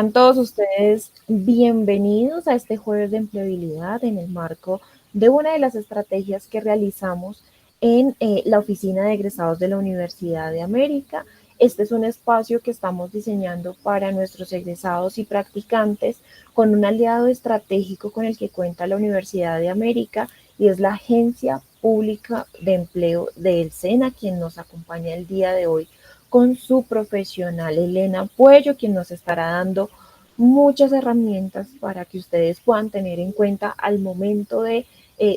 Sean todos ustedes bienvenidos a este jueves de empleabilidad en el marco de una de las estrategias que realizamos en la oficina de egresados de la Universidad de América. Este es un espacio que estamos diseñando para nuestros egresados y practicantes con un aliado estratégico con el que cuenta la Universidad de América y es la Agencia Pública de Empleo del SENA, quien nos acompaña el día de hoy con su profesional Elena Puello, quien nos estará dando muchas herramientas para que ustedes puedan tener en cuenta al momento de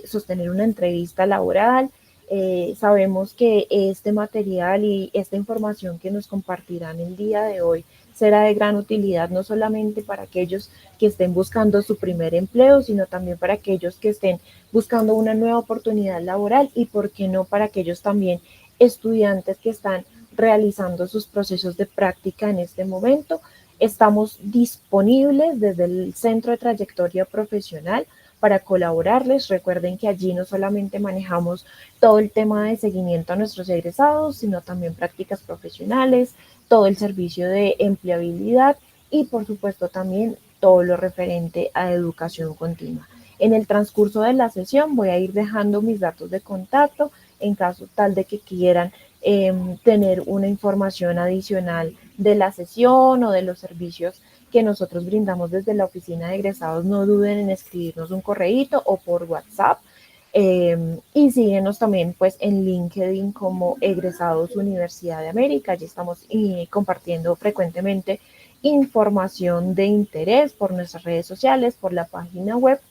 sostener una entrevista laboral. Sabemos que este material y esta información que nos compartirán el día de hoy será de gran utilidad, no solamente para aquellos que estén buscando su primer empleo, sino también para aquellos que estén buscando una nueva oportunidad laboral y, por qué no, para aquellos también estudiantes que están realizando sus procesos de práctica en este momento. Estamos disponibles desde el Centro de Trayectoria Profesional para colaborarles. Recuerden que allí no solamente manejamos todo el tema de seguimiento a nuestros egresados, sino también prácticas profesionales, todo el servicio de empleabilidad y por supuesto también todo lo referente a educación continua. En el transcurso de la sesión voy a ir dejando mis datos de contacto en caso tal de que quieran tener una información adicional de la sesión o de los servicios que nosotros brindamos desde la oficina de egresados. No duden en escribirnos un correíto o por WhatsApp. Y síguenos también pues en LinkedIn como Egresados Universidad de América. Allí estamos compartiendo frecuentemente información de interés por nuestras redes sociales, por la página web.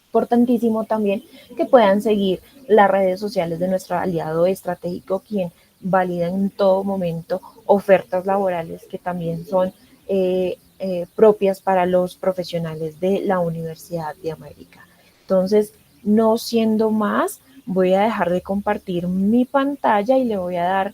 Importantísimo también que puedan seguir las redes sociales de nuestro aliado estratégico, quien valida en todo momento ofertas laborales que también son propias para los profesionales de la Universidad de América. Entonces, no siendo más, voy a dejar de compartir mi pantalla y le voy a dar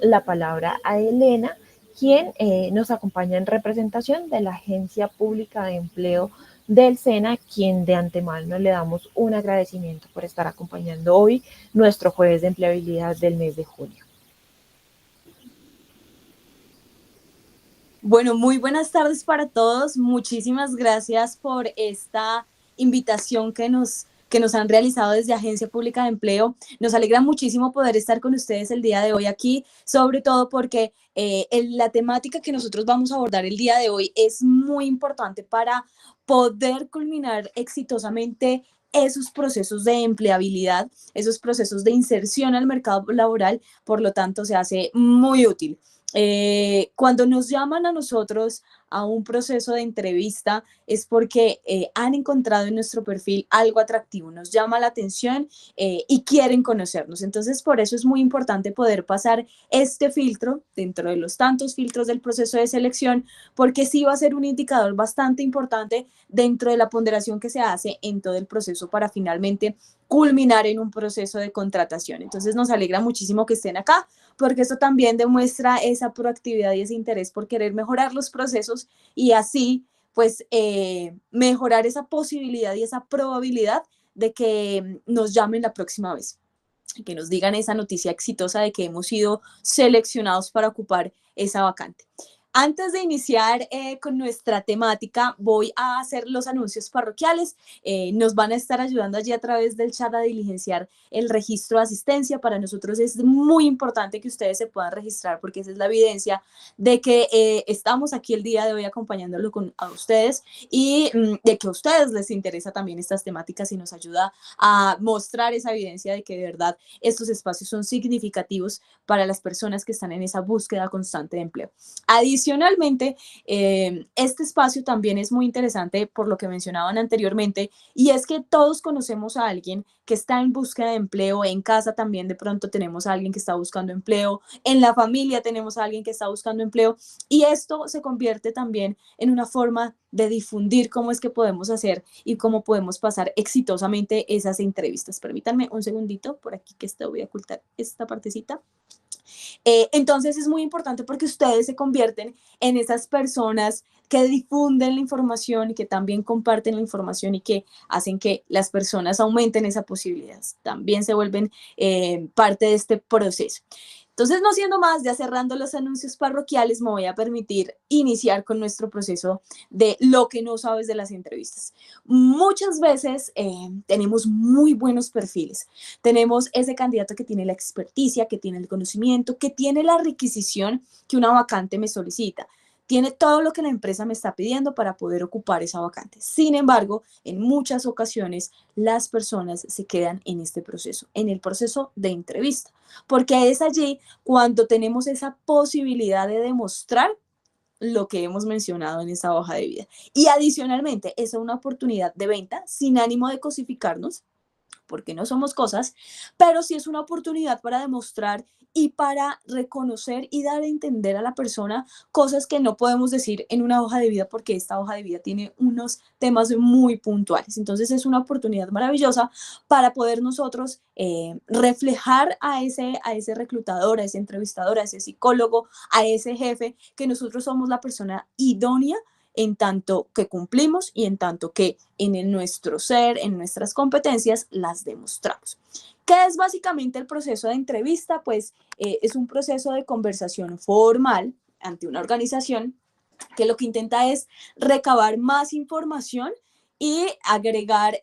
la palabra a Elena, quien nos acompaña en representación de la Agencia Pública de Empleo del SENA, quien de antemano le damos un agradecimiento por estar acompañando hoy nuestro jueves de empleabilidad del mes de junio. Bueno, muy buenas tardes para todos. Muchísimas gracias por esta invitación que nos han realizado desde Agencia Pública de Empleo. Nos alegra muchísimo poder estar con ustedes el día de hoy aquí, sobre todo porque la temática que nosotros vamos a abordar el día de hoy es muy importante para poder culminar exitosamente esos procesos de empleabilidad, esos procesos de inserción al mercado laboral. Por lo tanto, se hace muy útil. Cuando nos llaman a nosotros a un proceso de entrevista es porque han encontrado en nuestro perfil algo atractivo, nos llama la atención y quieren conocernos. Entonces, por eso es muy importante poder pasar este filtro dentro de los tantos filtros del proceso de selección, porque sí va a ser un indicador bastante importante dentro de la ponderación que se hace en todo el proceso para finalmente culminar en un proceso de contratación. Entonces, nos alegra muchísimo que estén acá, porque esto también demuestra esa proactividad y ese interés por querer mejorar los procesos y así pues mejorar esa posibilidad y esa probabilidad de que nos llamen la próxima vez, que nos digan esa noticia exitosa de que hemos sido seleccionados para ocupar esa vacante. Antes de iniciar con nuestra temática, voy a hacer los anuncios parroquiales. Nos van a estar ayudando allí a través del chat a diligenciar el registro de asistencia. Para nosotros es muy importante que ustedes se puedan registrar porque esa es la evidencia de que estamos aquí el día de hoy acompañándolo a ustedes y de que a ustedes les interesa también estas temáticas y nos ayuda a mostrar esa evidencia de que de verdad estos espacios son significativos para las personas que están en esa búsqueda constante de empleo. Adicionalmente, este espacio también es muy interesante por lo que mencionaban anteriormente, y es que todos conocemos a alguien que está en búsqueda de empleo. En casa también de pronto tenemos a alguien que está buscando empleo, en la familia tenemos a alguien que está buscando empleo, y esto se convierte también en una forma de difundir cómo es que podemos hacer y cómo podemos pasar exitosamente esas entrevistas. Permítanme un segundito, por aquí que voy a ocultar esta partecita. Entonces es muy importante porque ustedes se convierten en esas personas que difunden la información y que también comparten la información y que hacen que las personas aumenten esa posibilidad. También se vuelven parte de este proceso. Entonces, no siendo más, ya cerrando los anuncios parroquiales, me voy a permitir iniciar con nuestro proceso de lo que no sabes de las entrevistas. Muchas veces tenemos muy buenos perfiles. Tenemos ese candidato que tiene la experticia, que tiene el conocimiento, que tiene la requisición que una vacante me solicita. Tiene todo lo que la empresa me está pidiendo para poder ocupar esa vacante. Sin embargo, en muchas ocasiones las personas se quedan en este proceso, en el proceso de entrevista, porque es allí cuando tenemos esa posibilidad de demostrar lo que hemos mencionado en esa hoja de vida. Y adicionalmente, es una oportunidad de venta sin ánimo de cosificarnos, porque no somos cosas, pero sí es una oportunidad para demostrar y para reconocer y dar a entender a la persona cosas que no podemos decir en una hoja de vida porque esta hoja de vida tiene unos temas muy puntuales. Entonces es una oportunidad maravillosa para poder nosotros reflejar a ese reclutador, a ese entrevistador, a ese psicólogo, a ese jefe, que nosotros somos la persona idónea en tanto que cumplimos y en tanto que en nuestro ser, en nuestras competencias, las demostramos. ¿Qué es básicamente el proceso de entrevista? Pues es un proceso de conversación formal ante una organización que lo que intenta es recabar más información y agregar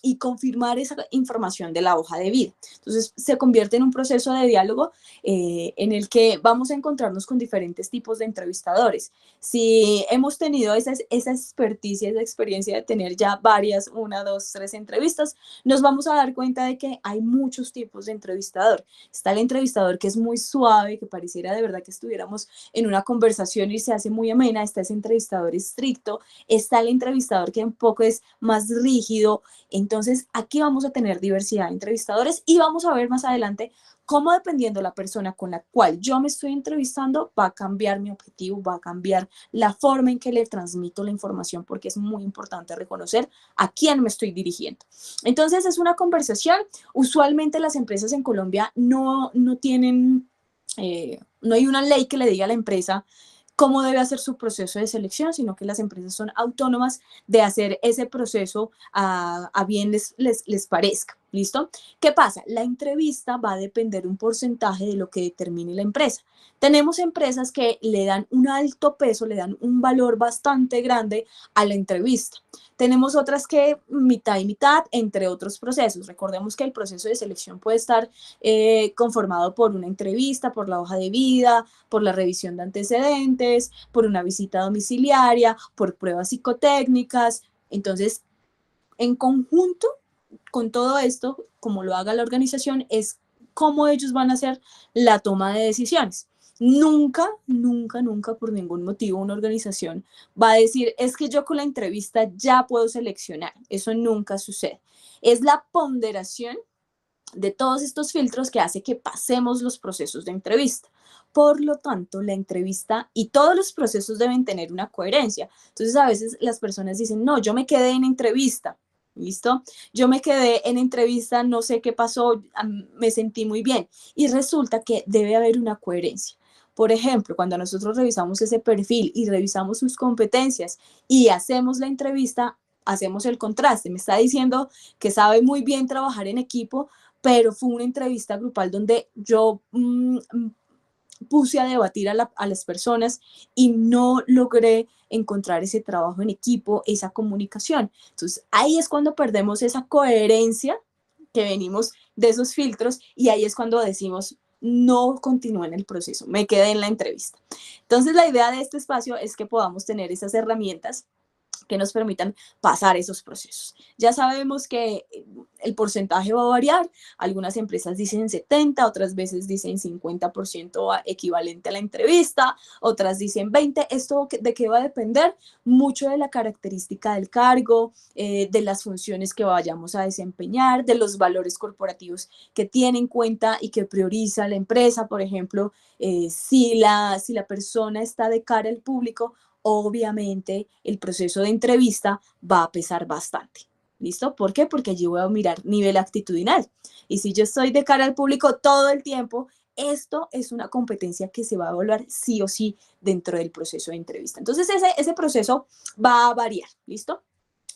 y confirmar esa información de la hoja de vida. Entonces se convierte en un proceso de diálogo en el que vamos a encontrarnos con diferentes tipos de entrevistadores. Si hemos tenido esa experticia, esa experiencia de tener ya varias, una, dos, tres entrevistas, nos vamos a dar cuenta de que hay muchos tipos de entrevistador. Está el entrevistador que es muy suave, que pareciera de verdad que estuviéramos en una conversación y se hace muy amena. Está ese entrevistador estricto, está el entrevistador que un poco es más rígido. Entonces, aquí vamos a tener diversidad de entrevistadores y vamos a ver más adelante cómo, dependiendo la persona con la cual yo me estoy entrevistando, va a cambiar mi objetivo, va a cambiar la forma en que le transmito la información, porque es muy importante reconocer a quién me estoy dirigiendo. Entonces, es una conversación. Usualmente las empresas en Colombia no tienen, no hay una ley que le diga a la empresa cómo debe hacer su proceso de selección, sino que las empresas son autónomas de hacer ese proceso a bien les parezca. ¿Listo? ¿Qué pasa? La entrevista va a depender un porcentaje de lo que determine la empresa. Tenemos empresas que le dan un alto peso, le dan un valor bastante grande a la entrevista. Tenemos otras que mitad y mitad, entre otros procesos. Recordemos que el proceso de selección puede estar conformado por una entrevista, por la hoja de vida, por la revisión de antecedentes, por una visita domiciliaria, por pruebas psicotécnicas. Entonces, en conjunto con todo esto, como lo haga la organización, es cómo ellos van a hacer la toma de decisiones. Nunca, nunca, nunca por ningún motivo una organización va a decir, es que yo con la entrevista ya puedo seleccionar. Eso nunca sucede. Es la ponderación de todos estos filtros que hace que pasemos los procesos de entrevista. Por lo tanto, la entrevista y todos los procesos deben tener una coherencia. Entonces, a veces las personas dicen, no, yo me quedé en entrevista. ¿Listo? Yo me quedé en entrevista, no sé qué pasó, me sentí muy bien. Y resulta que debe haber una coherencia. Por ejemplo, cuando nosotros revisamos ese perfil y revisamos sus competencias y hacemos la entrevista, hacemos el contraste. Me está diciendo que sabe muy bien trabajar en equipo, pero fue una entrevista grupal donde yo puse a debatir a las personas y no logré encontrar ese trabajo en equipo, esa comunicación. Entonces ahí es cuando perdemos esa coherencia que venimos de esos filtros y ahí es cuando decimos no continúe en el proceso, me quedé en la entrevista. Entonces la idea de este espacio es que podamos tener esas herramientas que nos permitan pasar esos procesos. Ya sabemos que el porcentaje va a variar, algunas empresas dicen 70, otras veces dicen 50% equivalente a la entrevista, otras dicen 20, ¿esto de qué va a depender? Mucho de la característica del cargo, de las funciones que vayamos a desempeñar, de los valores corporativos que tiene en cuenta y que prioriza la empresa, por ejemplo, si la persona está de cara al público, obviamente el proceso de entrevista va a pesar bastante. ¿Listo? ¿Por qué? Porque allí voy a mirar nivel actitudinal. Y si yo estoy de cara al público todo el tiempo, esto es una competencia que se va a evaluar sí o sí dentro del proceso de entrevista. Entonces ese proceso va a variar. ¿Listo?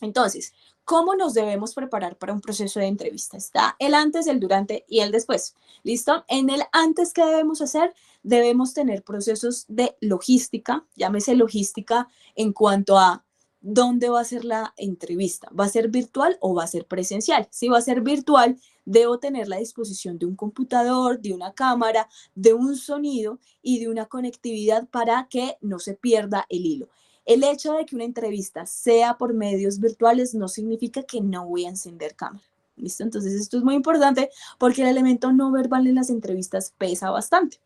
Entonces, ¿cómo nos debemos preparar para un proceso de entrevista? Está el antes, el durante y el después. ¿Listo? En el antes, ¿qué debemos hacer? Debemos tener procesos de logística, llámese logística en cuanto a dónde va a ser la entrevista. ¿Va a ser virtual o va a ser presencial? Si va a ser virtual, debo tener la disposición de un computador, de una cámara, de un sonido y de una conectividad para que no se pierda el hilo. El hecho de que una entrevista sea por medios virtuales no significa que no voy a encender cámara. ¿Listo? Entonces esto es muy importante porque el elemento no verbal en las entrevistas pesa bastante.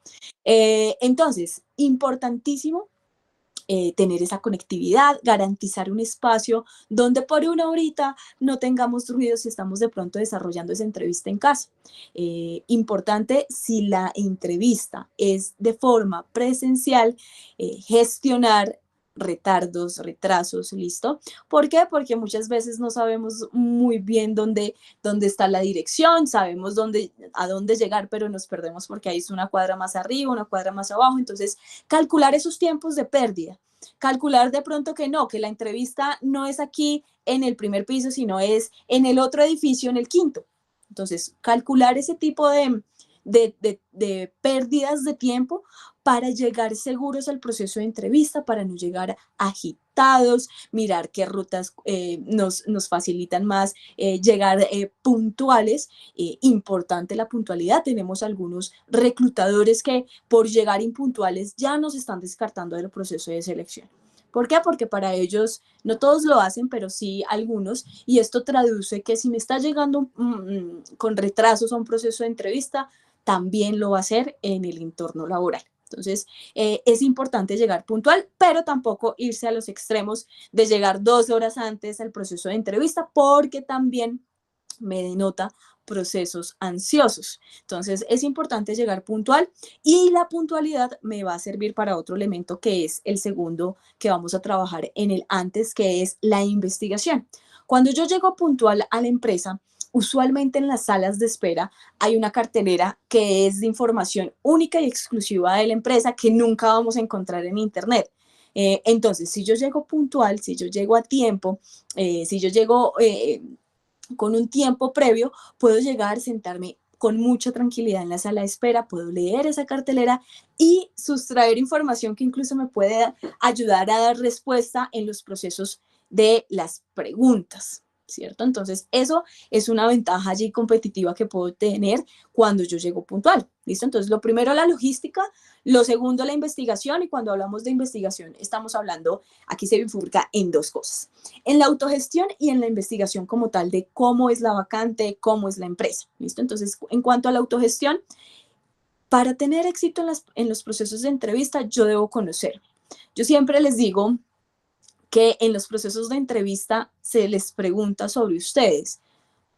Entonces, importantísimo tener esa conectividad, garantizar un espacio donde por una horita no tengamos ruido si estamos de pronto desarrollando esa entrevista en casa. Importante, si la entrevista es de forma presencial, gestionar retardos, retrasos, ¿listo? ¿Por qué? Porque muchas veces no sabemos muy bien dónde está la dirección, sabemos a dónde llegar, pero nos perdemos porque ahí es una cuadra más arriba, una cuadra más abajo, entonces calcular esos tiempos de pérdida, calcular de pronto que no, que la entrevista no es aquí en el primer piso, sino es en el otro edificio, en el quinto. Entonces, calcular ese tipo de pérdidas de tiempo para llegar seguros al proceso de entrevista, para no llegar agitados, mirar qué rutas nos facilitan más llegar puntuales. Importante la puntualidad. Tenemos algunos reclutadores que por llegar impuntuales ya nos están descartando del proceso de selección. ¿Por qué? Porque para ellos, no todos lo hacen, pero sí algunos, y esto traduce que si me está llegando con retrasos a un proceso de entrevista, también lo va a hacer en el entorno laboral. Entonces, es importante llegar puntual, pero tampoco irse a los extremos de llegar 2 horas antes al proceso de entrevista, porque también me denota procesos ansiosos. Entonces, es importante llegar puntual y la puntualidad me va a servir para otro elemento que es el segundo que vamos a trabajar en el antes, que es la investigación. Cuando yo llego puntual a la empresa, usualmente en las salas de espera hay una cartelera que es de información única y exclusiva de la empresa que nunca vamos a encontrar en Internet. Entonces, si yo llego puntual, si yo llego a tiempo, si yo llego con un tiempo previo, puedo llegar, sentarme con mucha tranquilidad en la sala de espera, puedo leer esa cartelera y sustraer información que incluso me puede ayudar a dar respuesta en los procesos de las preguntas, ¿cierto? Entonces, eso es una ventaja allí competitiva que puedo tener cuando yo llego puntual, ¿listo? Entonces, lo primero, la logística, lo segundo, la investigación, y cuando hablamos de investigación, estamos hablando, aquí se bifurca en dos cosas, en la autogestión y en la investigación como tal de cómo es la vacante, cómo es la empresa, ¿listo? Entonces, en cuanto a la autogestión, para tener éxito en los procesos de entrevista, yo debo conocer. Yo siempre les digo que en los procesos de entrevista se les pregunta sobre ustedes.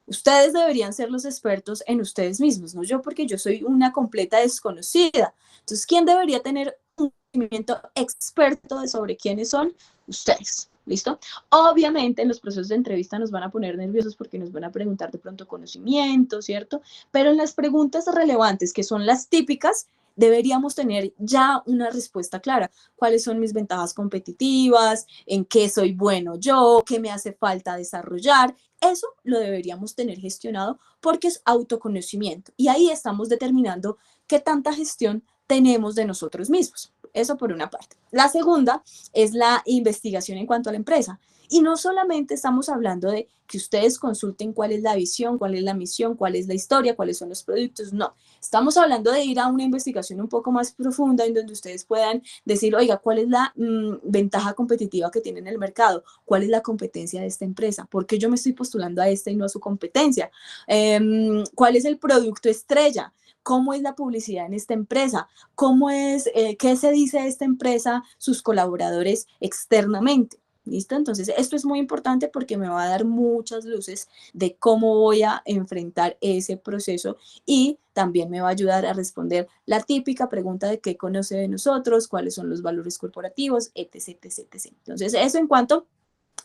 Ustedes deberían ser los expertos en ustedes mismos, no yo, porque yo soy una completa desconocida. Entonces, ¿quién debería tener un conocimiento experto de sobre quiénes son? Ustedes. ¿Listo? Obviamente en los procesos de entrevista nos van a poner nerviosos porque nos van a preguntar de pronto conocimiento, ¿cierto? Pero en las preguntas relevantes, que son las típicas, deberíamos tener ya una respuesta clara. ¿Cuáles son mis ventajas competitivas? ¿En qué soy bueno yo? ¿Qué me hace falta desarrollar? Eso lo deberíamos tener gestionado porque es autoconocimiento. Y ahí estamos determinando qué tanta gestión tenemos de nosotros mismos. Eso por una parte. La segunda es la investigación en cuanto a la empresa. Y no solamente estamos hablando de que ustedes consulten cuál es la visión, cuál es la misión, cuál es la historia, cuáles son los productos, no. Estamos hablando de ir a una investigación un poco más profunda en donde ustedes puedan decir, oiga, ¿cuál es la ventaja competitiva que tiene en el mercado? ¿Cuál es la competencia de esta empresa? ¿Por qué yo me estoy postulando a esta y no a su competencia? ¿Cuál es el producto estrella? ¿Cómo es la publicidad en esta empresa? ¿Cómo es, qué se dice de esta empresa, sus colaboradores externamente? ¿Listo? Entonces, esto es muy importante porque me va a dar muchas luces de cómo voy a enfrentar ese proceso y también me va a ayudar a responder la típica pregunta de qué conoce de nosotros, cuáles son los valores corporativos, etc, etc, etc. Entonces, eso en cuanto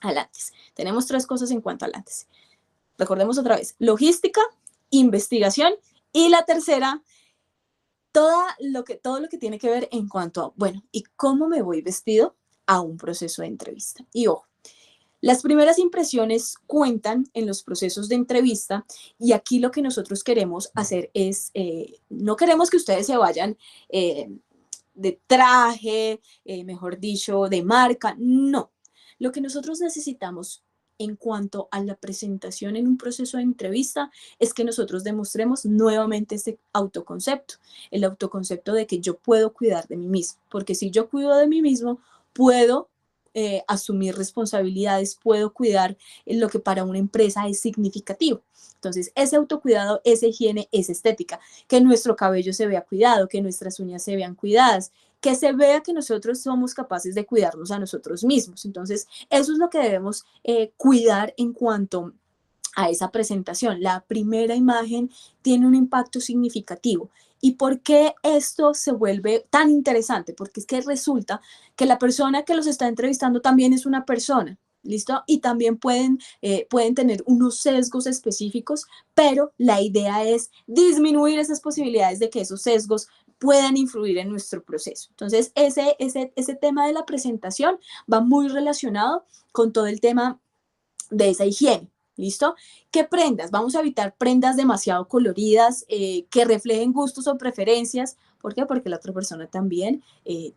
al antes. Tenemos tres cosas en cuanto al antes. Recordemos otra vez, logística, investigación y la tercera, todo lo que tiene que ver en cuanto a, bueno, ¿y cómo me voy vestido a un proceso de entrevista? Y ojo, Las primeras impresiones cuentan en los procesos de entrevista y aquí lo que nosotros queremos hacer es, no queremos que ustedes se vayan de traje, mejor dicho, de marca, no. Lo que nosotros necesitamos en cuanto a la presentación en un proceso de entrevista es que nosotros demostremos nuevamente este autoconcepto, el autoconcepto de que yo puedo cuidar de mí mismo, porque si yo cuido de mí mismo, puedo asumir responsabilidades, puedo cuidar en lo que para una empresa es significativo. Entonces, ese autocuidado, esa higiene, esa estética, que nuestro cabello se vea cuidado, que nuestras uñas se vean cuidadas, que se vea que nosotros somos capaces de cuidarnos a nosotros mismos. Entonces, eso es lo que debemos cuidar en cuanto a esa presentación. La primera imagen tiene un impacto significativo. ¿Y por qué esto se vuelve tan interesante? Porque es que resulta que la persona que los está entrevistando también es una persona. ¿Listo? Y también pueden tener unos sesgos específicos, pero la idea es disminuir esas posibilidades de que esos sesgos puedan influir en nuestro proceso. Entonces, ese tema de la presentación va muy relacionado con todo el tema de esa higiene. ¿Listo? ¿Qué prendas? Vamos a evitar prendas demasiado coloridas que reflejen gustos o preferencias. ¿Por qué? Porque la otra persona también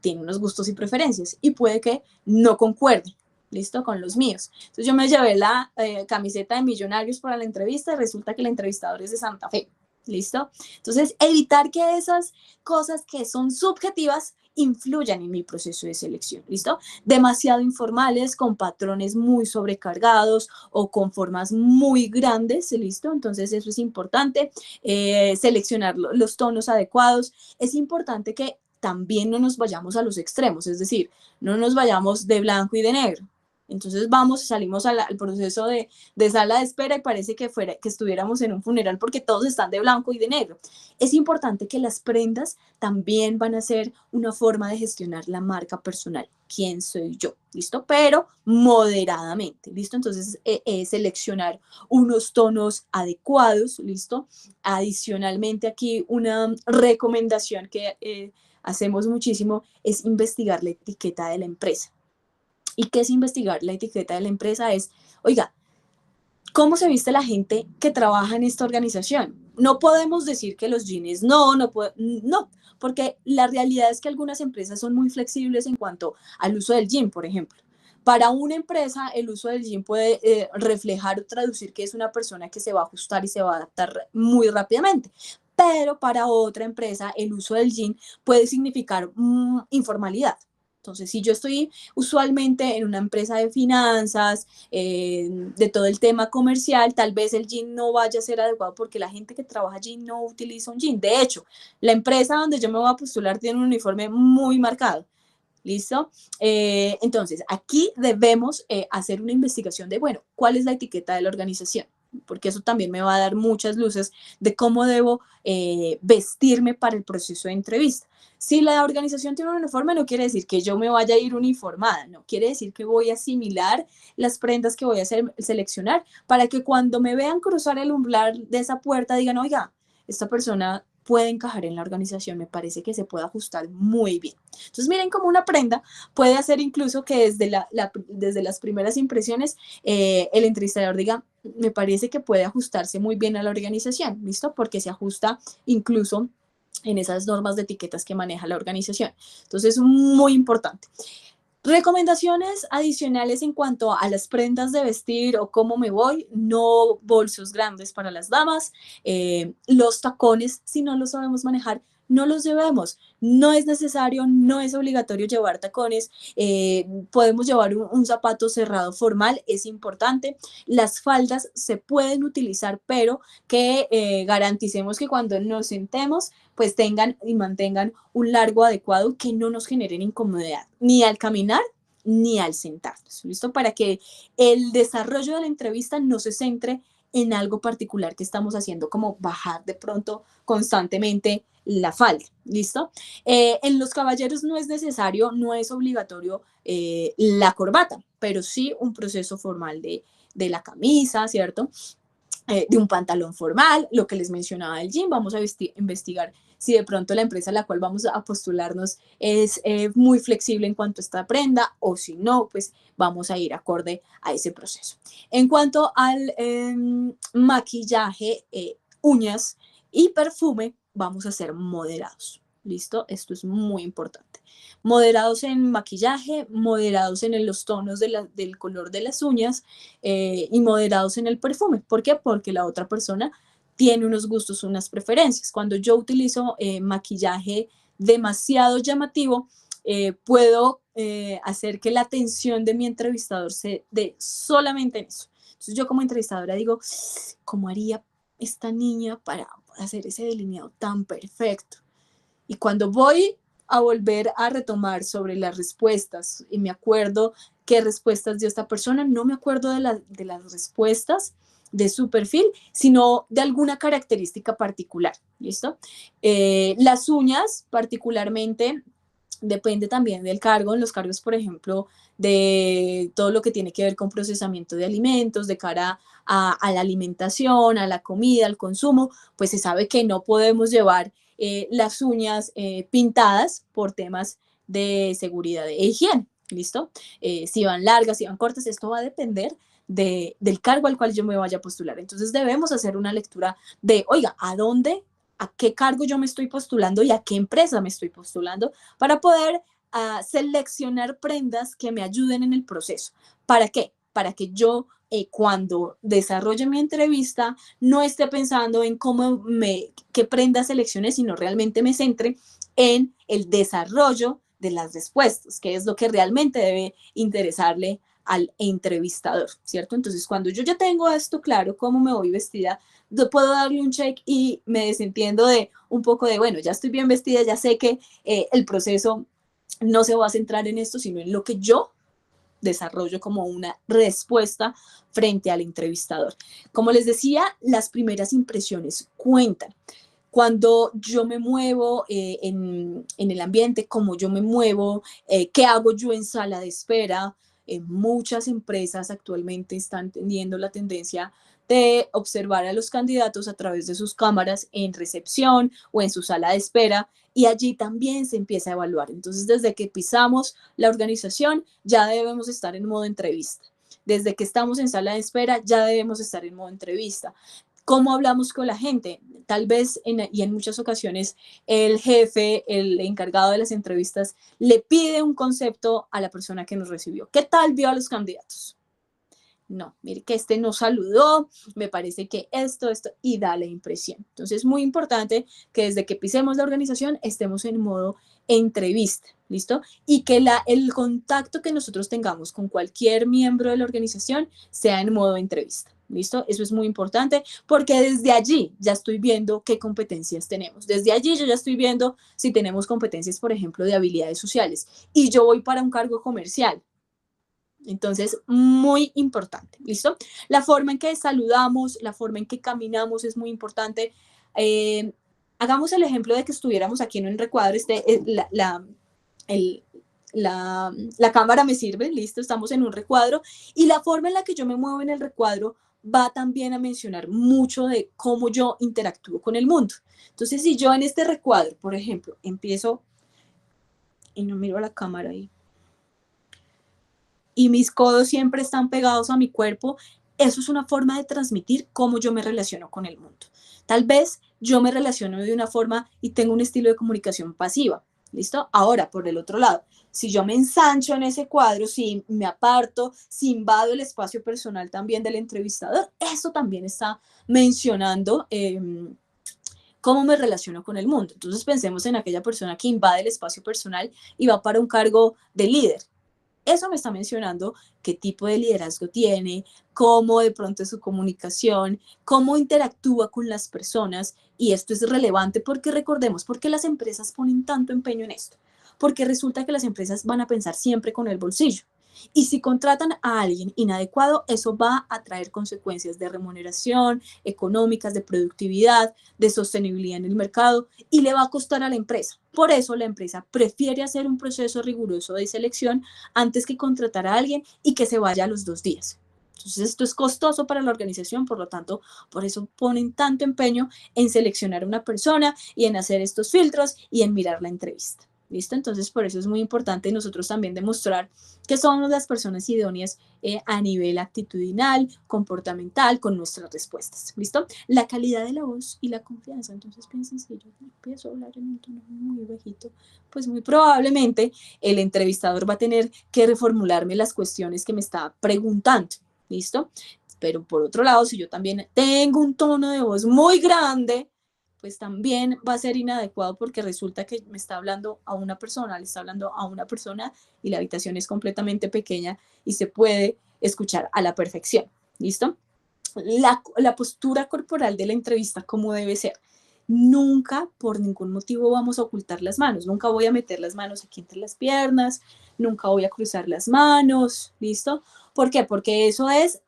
tiene unos gustos y preferencias y puede que no concuerde. ¿Listo? Con los míos. Entonces yo me llevé la camiseta de Millonarios para la entrevista y resulta que el entrevistador es de Santa Fe. ¿Listo? Entonces evitar que esas cosas que son subjetivas influyan en mi proceso de selección. ¿Listo? Demasiado informales, con patrones muy sobrecargados o con formas muy grandes, ¿listo? Entonces eso es importante, seleccionar los tonos adecuados. Es importante que también no nos vayamos a los extremos, es decir, no nos vayamos de blanco y de negro. Entonces salimos al proceso de sala de espera y parece que estuviéramos en un funeral porque todos están de blanco y de negro. Es importante que las prendas también van a ser una forma de gestionar la marca personal. ¿Quién soy yo? ¿Listo? Pero moderadamente, ¿listo? Entonces, seleccionar unos tonos adecuados, ¿listo? Adicionalmente, aquí una recomendación que hacemos muchísimo es investigar la etiqueta de la empresa. ¿Y qué es investigar la etiqueta de la empresa? Es, oiga, ¿cómo se viste la gente que trabaja en esta organización? No podemos decir que los jeans no, porque la realidad es que algunas empresas son muy flexibles en cuanto al uso del jean, por ejemplo. Para una empresa, el uso del jean puede reflejar o traducir que es una persona que se va a ajustar y se va a adaptar muy rápidamente. Pero para otra empresa, el uso del jean puede significar informalidad. Entonces, si yo estoy usualmente en una empresa de finanzas, de todo el tema comercial, tal vez el jean no vaya a ser adecuado porque la gente que trabaja jean no utiliza un jean. De hecho, la empresa donde yo me voy a postular tiene un uniforme muy marcado. ¿Listo? Entonces, aquí debemos hacer una investigación de, bueno, ¿cuál es la etiqueta de la organización? Porque eso también me va a dar muchas luces de cómo debo vestirme para el proceso de entrevista. Si la organización tiene un uniforme, no quiere decir que yo me vaya a ir uniformada, no quiere decir que voy a asimilar las prendas que voy a seleccionar para que cuando me vean cruzar el umbral de esa puerta digan, oiga, esta persona puede encajar en la organización, me parece que se puede ajustar muy bien. Entonces miren cómo una prenda puede hacer incluso que desde las primeras impresiones el entrevistador diga, me parece que puede ajustarse muy bien a la organización, ¿listo? Porque se ajusta incluso en esas normas de etiquetas que maneja la organización. Entonces, muy importante. Recomendaciones adicionales en cuanto a las prendas de vestir o cómo me voy, no bolsos grandes para las damas, los tacones, si no los sabemos manejar, no los llevemos, no es necesario, no es obligatorio llevar tacones, podemos llevar un zapato cerrado formal, es importante, las faldas se pueden utilizar, pero que garanticemos que cuando nos sentemos, pues tengan y mantengan un largo adecuado que no nos generen incomodidad, ni al caminar ni al sentarnos, ¿listo? Para que el desarrollo de la entrevista no se centre en algo particular que estamos haciendo, como bajar de pronto constantemente la falda, ¿listo? En los caballeros no es necesario, no es obligatorio la corbata, pero sí un proceso formal de la camisa, ¿cierto? De un pantalón formal, lo que les mencionaba del jean, vamos a investigar si de pronto la empresa a la cual vamos a postularnos es muy flexible en cuanto a esta prenda, o si no, pues vamos a ir acorde a ese proceso. En cuanto al maquillaje, uñas y perfume, vamos a ser moderados. ¿Listo? Esto es muy importante. Moderados en maquillaje, moderados en los tonos del color de las uñas y moderados en el perfume. ¿Por qué? Porque la otra persona tiene unos gustos, unas preferencias. Cuando yo utilizo maquillaje demasiado llamativo, puedo hacer que la atención de mi entrevistador se dé solamente en eso. Entonces yo como entrevistadora digo, ¿cómo haría esta niña para hacer ese delineado tan perfecto? Y cuando voy a volver a retomar sobre las respuestas y me acuerdo qué respuestas dio esta persona, no me acuerdo de las respuestas de su perfil, sino de alguna característica particular, ¿listo? Las uñas, particularmente, depende también del cargo. En los cargos, por ejemplo, de todo lo que tiene que ver con procesamiento de alimentos, de cara a la alimentación, a la comida, al consumo, pues se sabe que no podemos llevar las uñas pintadas por temas de seguridad e higiene, ¿listo? Si van largas, si van cortas, esto va a depender del cargo al cual yo me vaya a postular. Entonces debemos hacer una lectura de, oiga, a qué cargo yo me estoy postulando y a qué empresa me estoy postulando para poder seleccionar prendas que me ayuden en el proceso. ¿Para qué? Para que yo cuando desarrolle mi entrevista no esté pensando en qué prenda seleccioné, sino realmente me centre en el desarrollo de las respuestas, que es lo que realmente debe interesarle al entrevistador, ¿cierto? Entonces, cuando yo ya tengo esto claro, cómo me voy vestida, yo puedo darle un check y me desentiendo de un poco de, bueno, ya estoy bien vestida, ya sé que el proceso no se va a centrar en esto, sino en lo que yo desarrollo como una respuesta frente al entrevistador. Como les decía, las primeras impresiones cuentan. Cuando yo me muevo en el ambiente, cómo yo me muevo, qué hago yo en sala de espera. Muchas empresas actualmente están teniendo la tendencia de observar a los candidatos a través de sus cámaras en recepción o en su sala de espera, y allí también se empieza a evaluar. Entonces, desde que pisamos la organización, ya debemos estar en modo entrevista. Desde que estamos en sala de espera, ya debemos estar en modo entrevista. ¿Cómo hablamos con la gente? Tal vez y en muchas ocasiones el jefe, el encargado de las entrevistas, le pide un concepto a la persona que nos recibió. ¿Qué tal vio a los candidatos? No, mire que este no saludó, me parece que esto, y da la impresión. Entonces es muy importante que desde que pisemos la organización estemos en modo entrevista, ¿listo? Y que el contacto que nosotros tengamos con cualquier miembro de la organización sea en modo entrevista. ¿Listo? Eso es muy importante porque desde allí ya estoy viendo qué competencias tenemos. Desde allí yo ya estoy viendo si tenemos competencias, por ejemplo, de habilidades sociales. Y yo voy para un cargo comercial. Entonces, muy importante, ¿listo? La forma en que saludamos, la forma en que caminamos es muy importante. Hagamos el ejemplo de que estuviéramos aquí en un recuadro, el, la cámara me sirve, listo, estamos en un recuadro, y la forma en la que yo me muevo en el recuadro va también a mencionar mucho de cómo yo interactúo con el mundo. Entonces, si yo en este recuadro, por ejemplo, empiezo y no miro a la cámara ahí, y mis codos siempre están pegados a mi cuerpo, eso es una forma de transmitir cómo yo me relaciono con el mundo. Tal vez yo me relaciono de una forma y tengo un estilo de comunicación pasiva, ¿listo? Ahora, por el otro lado, si yo me ensancho en ese cuadro, si me aparto, si invado el espacio personal también del entrevistador, eso también está mencionando cómo me relaciono con el mundo. Entonces pensemos en aquella persona que invade el espacio personal y va para un cargo de líder. Eso me está mencionando qué tipo de liderazgo tiene, cómo de pronto es su comunicación, cómo interactúa con las personas, y esto es relevante porque recordemos, ¿por qué las empresas ponen tanto empeño en esto? Porque resulta que las empresas van a pensar siempre con el bolsillo. Y si contratan a alguien inadecuado, eso va a traer consecuencias de remuneración, económicas, de productividad, de sostenibilidad en el mercado, y le va a costar a la empresa. Por eso la empresa prefiere hacer un proceso riguroso de selección antes que contratar a alguien y que se vaya a los 2 días. Entonces esto es costoso para la organización, por lo tanto, por eso ponen tanto empeño en seleccionar a una persona y en hacer estos filtros y en mirar la entrevista. ¿Listo? Entonces, por eso es muy importante nosotros también demostrar que somos las personas idóneas a nivel actitudinal, comportamental, con nuestras respuestas. ¿Listo? La calidad de la voz y la confianza. Entonces, piensen, si yo empiezo a hablar en un tono muy bajito, pues muy probablemente el entrevistador va a tener que reformularme las cuestiones que me está preguntando. ¿Listo? Pero por otro lado, si yo también tengo un tono de voz muy grande, pues también va a ser inadecuado porque resulta que me está hablando a una persona, le está hablando a una persona y la habitación es completamente pequeña y se puede escuchar a la perfección. ¿Listo? La postura corporal de la entrevista, ¿cómo debe ser? Nunca, por ningún motivo, vamos a ocultar las manos. Nunca voy a meter las manos aquí entre las piernas, nunca voy a cruzar las manos, ¿listo? ¿Por qué? Porque eso es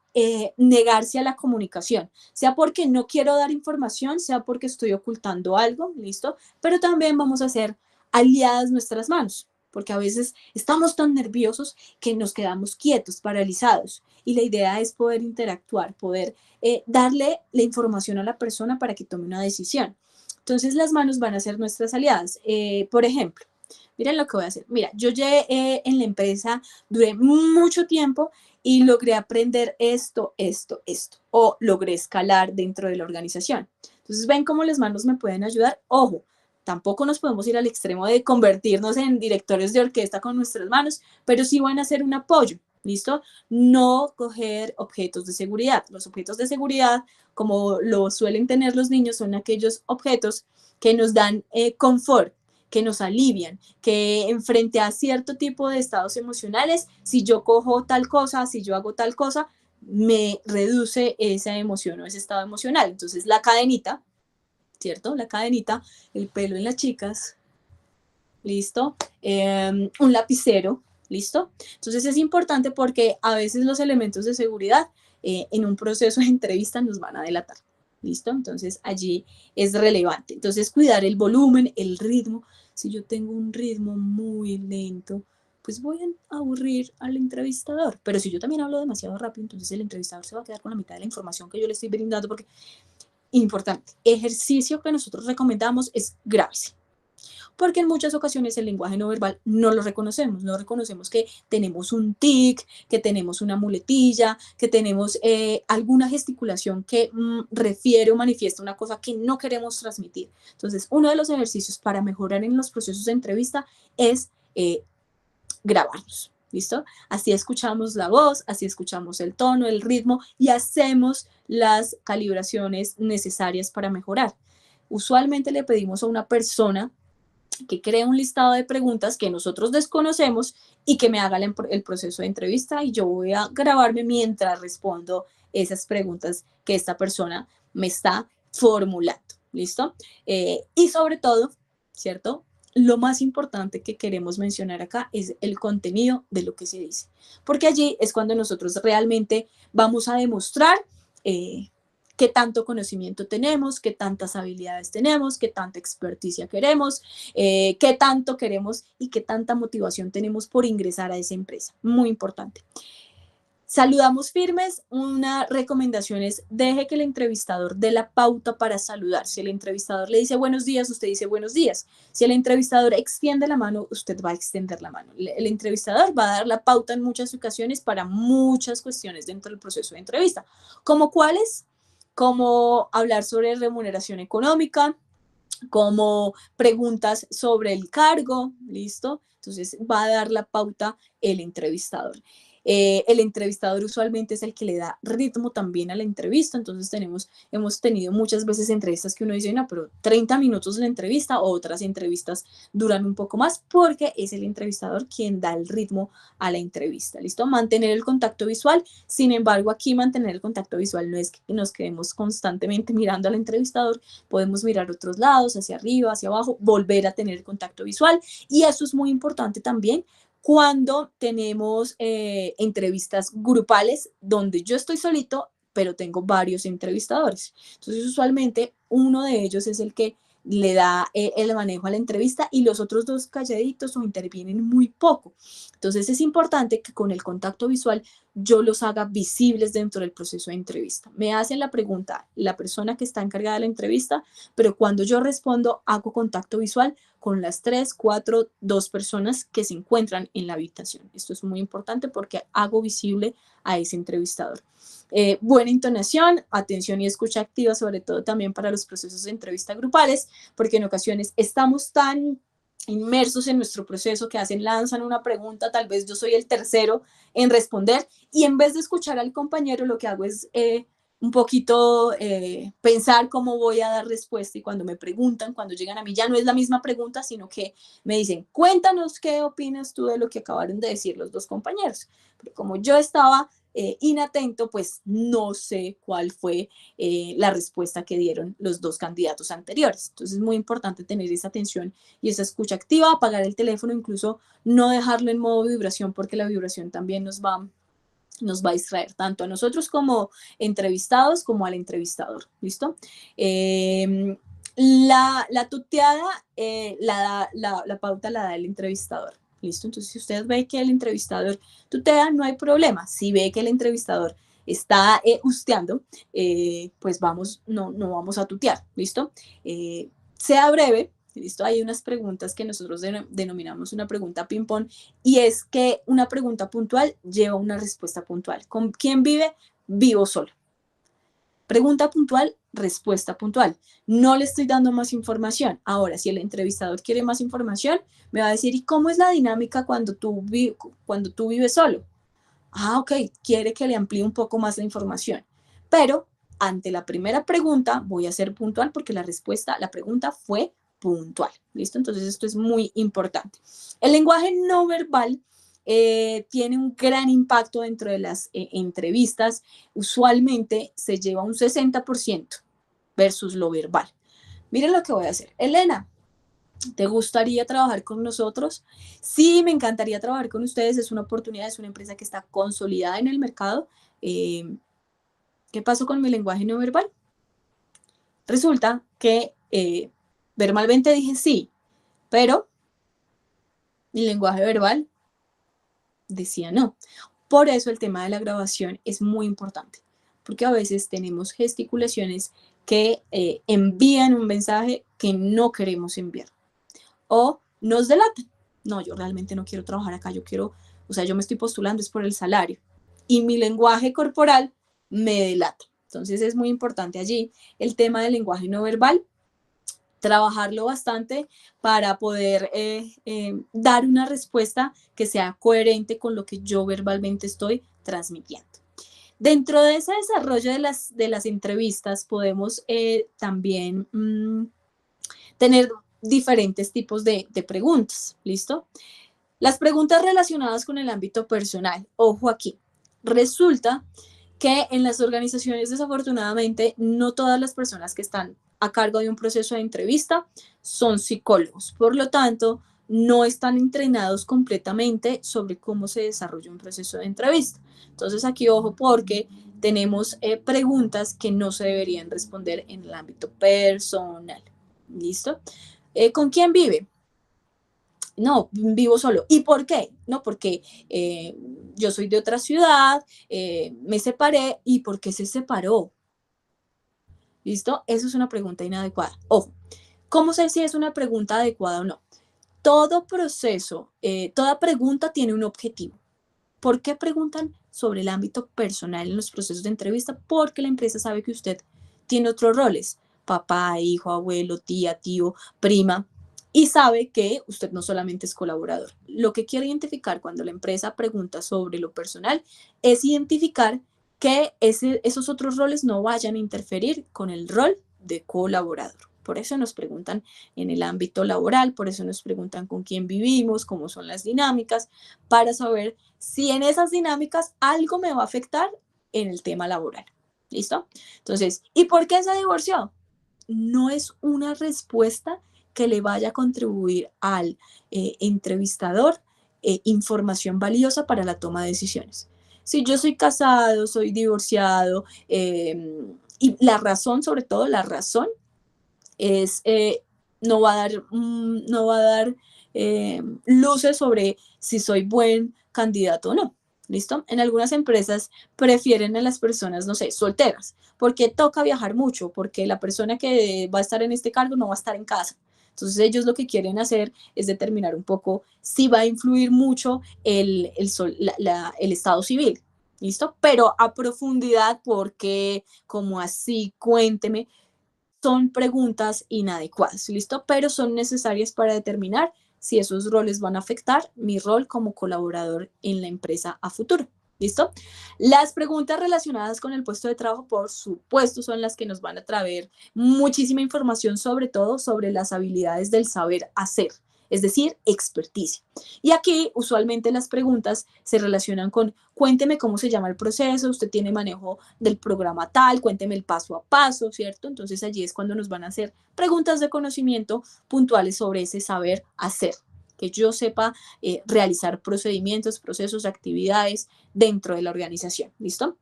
negarse a la comunicación, sea porque no quiero dar información, sea porque estoy ocultando algo, ¿listo? Pero también vamos a hacer aliadas nuestras manos, porque a veces estamos tan nerviosos que nos quedamos quietos, paralizados, y la idea es poder interactuar, poder darle la información a la persona para que tome una decisión. Entonces las manos van a ser nuestras aliadas. Por ejemplo, miren lo que voy a hacer. Mira, yo llegué en la empresa, duré mucho tiempo y logré aprender esto, o logré escalar dentro de la organización. Entonces, ven cómo las manos me pueden ayudar. Ojo, tampoco nos podemos ir al extremo de convertirnos en directores de orquesta con nuestras manos, pero sí van a ser un apoyo, ¿listo? No coger objetos de seguridad. Los objetos de seguridad, como lo suelen tener los niños, son aquellos objetos que nos dan confort, que nos alivian, que en frente a cierto tipo de estados emocionales, si yo cojo tal cosa, si yo hago tal cosa, me reduce esa emoción o ese estado emocional. Entonces la cadenita, ¿cierto? La cadenita, el pelo en las chicas, ¿listo? Un lapicero, ¿listo? Entonces es importante porque a veces los elementos de seguridad en un proceso de entrevista nos van a delatar, ¿listo? Entonces allí es relevante. Entonces cuidar el volumen, el ritmo. Si yo tengo un ritmo muy lento, pues voy a aburrir al entrevistador. Pero si yo también hablo demasiado rápido, entonces el entrevistador se va a quedar con la mitad de la información que yo le estoy brindando porque, importante, ejercicio que nosotros recomendamos es grabarse, porque en muchas ocasiones el lenguaje no verbal no lo reconocemos, no reconocemos que tenemos un tic, que tenemos una muletilla, que tenemos alguna gesticulación que refiere o manifiesta una cosa que no queremos transmitir. Entonces, uno de los ejercicios para mejorar en los procesos de entrevista es grabarnos. ¿Listo? Así escuchamos la voz, así escuchamos el tono, el ritmo y hacemos las calibraciones necesarias para mejorar. Usualmente le pedimos a una persona que cree un listado de preguntas que nosotros desconocemos y que me haga el proceso de entrevista y yo voy a grabarme mientras respondo esas preguntas que esta persona me está formulando. ¿Listo? Y sobre todo, ¿cierto? Lo más importante que queremos mencionar acá es el contenido de lo que se dice, porque allí es cuando nosotros realmente vamos a demostrar qué tanto conocimiento tenemos, qué tantas habilidades tenemos, qué tanta experticia queremos, qué tanto queremos y qué tanta motivación tenemos por ingresar a esa empresa. Muy importante. Saludamos firmes, una recomendación es deje que el entrevistador dé la pauta para saludar. Si el entrevistador le dice buenos días, usted dice buenos días. Si el entrevistador extiende la mano, usted va a extender la mano. El entrevistador va a dar la pauta en muchas ocasiones para muchas cuestiones dentro del proceso de entrevista. ¿Como cuáles? Como hablar sobre remuneración económica, como preguntas sobre el cargo, ¿listo? Entonces va a dar la pauta el entrevistador. El entrevistador usualmente es el que le da ritmo también a la entrevista, entonces hemos tenido muchas veces entrevistas que uno dice, no, pero 30 minutos la entrevista, o otras entrevistas duran un poco más porque es el entrevistador quien da el ritmo a la entrevista, ¿listo? Mantener el contacto visual, sin embargo, aquí mantener el contacto visual no es que nos quedemos constantemente mirando al entrevistador, podemos mirar otros lados, hacia arriba, hacia abajo, volver a tener contacto visual, y eso es muy importante también cuando tenemos entrevistas grupales donde yo estoy solito, pero tengo varios entrevistadores. Entonces, usualmente uno de ellos es el que le da el manejo a la entrevista y los otros dos calladitos o intervienen muy poco. Entonces, es importante que con el contacto visual yo los haga visibles dentro del proceso de entrevista. Me hacen la pregunta la persona que está encargada de la entrevista, pero cuando yo respondo hago contacto visual con las 3, 4, 2 personas que se encuentran en la habitación. Esto es muy importante porque hago visible a ese entrevistador. Buena entonación, atención y escucha activa, sobre todo también para los procesos de entrevista grupales, porque en ocasiones estamos tan inmersos en nuestro proceso que lanzan una pregunta, tal vez yo soy el tercero en responder, y en vez de escuchar al compañero, lo que hago es un poquito pensar cómo voy a dar respuesta, y cuando me preguntan, cuando llegan a mí, ya no es la misma pregunta, sino que me dicen, cuéntanos qué opinas tú de lo que acabaron de decir los dos compañeros. Pero como yo estaba inatento, pues no sé cuál fue la respuesta que dieron los dos candidatos anteriores. Entonces es muy importante tener esa atención y esa escucha activa, apagar el teléfono, incluso no dejarlo en modo vibración, porque la vibración también nos va a distraer tanto a nosotros como entrevistados como al entrevistador. ¿Listo? La tuteada, la pauta la da el entrevistador. ¿Listo? Entonces, si usted ve que el entrevistador tutea, no hay problema. Si ve que el entrevistador está husteando, pues no vamos a tutear. ¿Listo? Sea breve. ¿Listo? Hay unas preguntas que nosotros denominamos una pregunta ping-pong, y es que una pregunta puntual lleva una respuesta puntual. ¿Con quién vive? Vivo solo. Pregunta puntual, respuesta puntual. No le estoy dando más información. Ahora, si el entrevistador quiere más información, me va a decir, ¿y cómo es la dinámica cuando tú vives solo? Ah, ok, quiere que le amplíe un poco más la información. Pero ante la primera pregunta voy a ser puntual porque la pregunta fue puntual. ¿Listo? Entonces esto es muy importante. El lenguaje no verbal tiene un gran impacto dentro de las entrevistas. Usualmente se lleva un 60% versus lo verbal. Miren lo que voy a hacer. Elena, ¿te gustaría trabajar con nosotros? Sí, me encantaría trabajar con ustedes. Es una oportunidad, es una empresa que está consolidada en el mercado. ¿Qué pasó con mi lenguaje no verbal? Resulta que verbalmente dije sí, pero mi lenguaje verbal decía no. Por eso el tema de la grabación es muy importante, porque a veces tenemos gesticulaciones que envían un mensaje que no queremos enviar, o nos delatan. No, yo realmente no quiero trabajar acá, yo me estoy postulando, es por el salario. Y mi lenguaje corporal me delata. Entonces es muy importante allí el tema del lenguaje no verbal, trabajarlo bastante para poder dar una respuesta que sea coherente con lo que yo verbalmente estoy transmitiendo. Dentro de ese desarrollo de las entrevistas podemos también tener diferentes tipos de preguntas, ¿listo? Las preguntas relacionadas con el ámbito personal, ojo aquí, resulta que en las organizaciones, desafortunadamente, no todas las personas que están a cargo de un proceso de entrevista son psicólogos. Por lo tanto, no están entrenados completamente sobre cómo se desarrolla un proceso de entrevista. Entonces, aquí ojo, porque tenemos preguntas que no se deberían responder en el ámbito personal. ¿Listo? ¿Con quién vive? No, vivo solo. ¿Y por qué? No, porque yo soy de otra ciudad, me separé. ¿Y por qué se separó? ¿Listo? Eso es una pregunta inadecuada. Ojo, ¿cómo sé si es una pregunta adecuada o no? Todo proceso, toda pregunta tiene un objetivo. ¿Por qué preguntan sobre el ámbito personal en los procesos de entrevista? Porque la empresa sabe que usted tiene otros roles: papá, hijo, abuelo, tía, tío, prima, y sabe que usted no solamente es colaborador. Lo que quiere identificar cuando la empresa pregunta sobre lo personal es identificar que esos otros roles no vayan a interferir con el rol de colaborador. Por eso nos preguntan en el ámbito laboral, por eso nos preguntan con quién vivimos, cómo son las dinámicas, para saber si en esas dinámicas algo me va a afectar en el tema laboral. ¿Listo? Entonces, ¿y por qué se divorció? No es una respuesta que le vaya a contribuir al entrevistador información valiosa para la toma de decisiones. Si yo soy casado, soy divorciado, y la razón, sobre todo la razón, es no va a dar luces sobre si soy buen candidato o no. ¿Listo? En algunas empresas prefieren a las personas, no sé, solteras, porque toca viajar mucho, porque la persona que va a estar en este cargo no va a estar en casa. Entonces ellos lo que quieren hacer es determinar un poco si va a influir mucho el estado civil, ¿listo? Pero a profundidad, porque como así, cuénteme, son preguntas inadecuadas, ¿listo? Pero son necesarias para determinar si esos roles van a afectar mi rol como colaborador en la empresa a futuro. ¿Listo? Las preguntas relacionadas con el puesto de trabajo, por supuesto, son las que nos van a traer muchísima información, sobre todo sobre las habilidades del saber hacer, es decir, experticia. Y aquí usualmente las preguntas se relacionan con cuénteme cómo se llama el proceso, usted tiene manejo del programa tal, cuénteme el paso a paso, ¿cierto? Entonces allí es cuando nos van a hacer preguntas de conocimiento puntuales sobre ese saber hacer, que yo sepa realizar procedimientos, procesos, actividades dentro de la organización, ¿listo?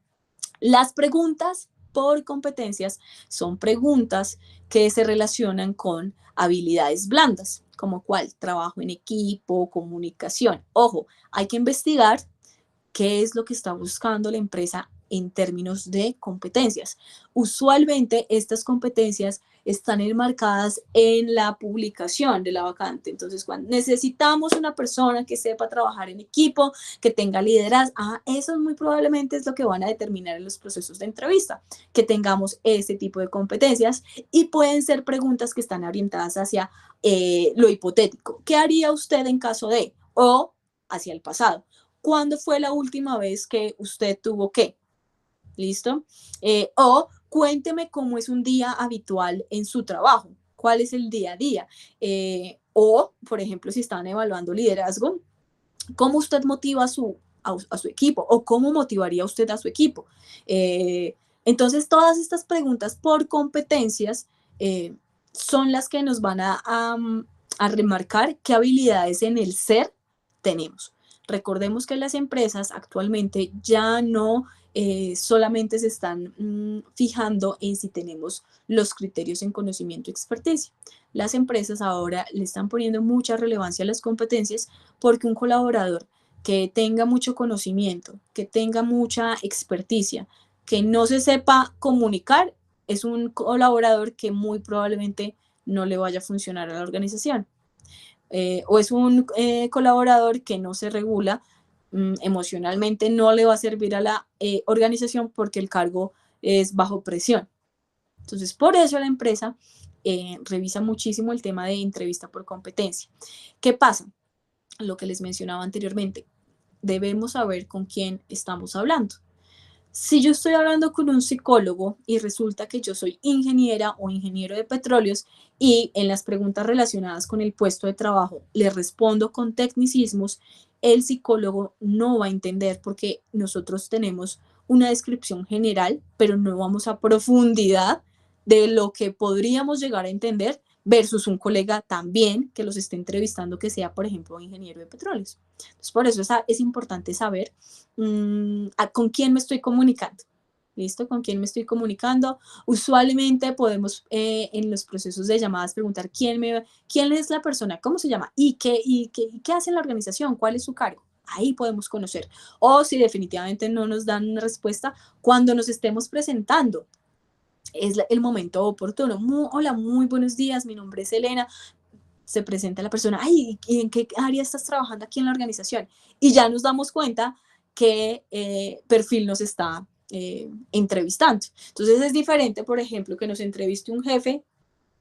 Las preguntas por competencias son preguntas que se relacionan con habilidades blandas, como cuál, trabajo en equipo, comunicación. Ojo, hay que investigar qué es lo que está buscando la empresa en términos de competencias. Usualmente estas competencias están enmarcadas en la publicación de la vacante. Entonces, cuando necesitamos una persona que sepa trabajar en equipo, que tenga liderazgo, eso muy probablemente es lo que van a determinar en los procesos de entrevista, que tengamos ese tipo de competencias, y pueden ser preguntas que están orientadas hacia lo hipotético. ¿Qué haría usted en caso de? O hacia el pasado. ¿Cuándo fue la última vez que usted tuvo que? ¿Listo? O cuénteme cómo es un día habitual en su trabajo. ¿Cuál es el día a día? O, por ejemplo, si están evaluando liderazgo, ¿cómo usted motiva a su equipo? ¿O cómo motivaría usted a su equipo? Entonces, todas estas preguntas por competencias son las que nos van a remarcar qué habilidades en el ser tenemos. Recordemos que las empresas actualmente ya no solamente se están fijando en si tenemos los criterios en conocimiento y experticia. Las empresas ahora le están poniendo mucha relevancia a las competencias, porque un colaborador que tenga mucho conocimiento, que tenga mucha experticia, que no se sepa comunicar, es un colaborador que muy probablemente no le vaya a funcionar a la organización. O es un colaborador que no se regula emocionalmente, no le va a servir a la organización, porque el cargo es bajo presión. Entonces, por eso la empresa revisa muchísimo el tema de entrevista por competencia. ¿Qué pasa? Lo que les mencionaba anteriormente, debemos saber con quién estamos hablando. Si yo estoy hablando con un psicólogo y resulta que yo soy ingeniera o ingeniero de petróleos, y en las preguntas relacionadas con el puesto de trabajo le respondo con tecnicismos, el psicólogo no va a entender, porque nosotros tenemos una descripción general, pero no vamos a profundidad de lo que podríamos llegar a entender versus un colega también que los esté entrevistando, que sea, por ejemplo, ingeniero de petróleos. Entonces, por eso es importante saber con quién me estoy comunicando. ¿Listo? ¿Con quién me estoy comunicando? Usualmente podemos en los procesos de llamadas preguntar quién es la persona, cómo se llama y qué hace en la organización, cuál es su cargo. Ahí podemos conocer. O si definitivamente no nos dan una respuesta, cuando nos estemos presentando, es el momento oportuno. Hola, muy buenos días, mi nombre es Elena. Se presenta la persona, ay, ¿en qué área estás trabajando aquí en la organización? Y ya nos damos cuenta qué perfil nos está entrevistando. Entonces es diferente, por ejemplo, que nos entreviste un jefe,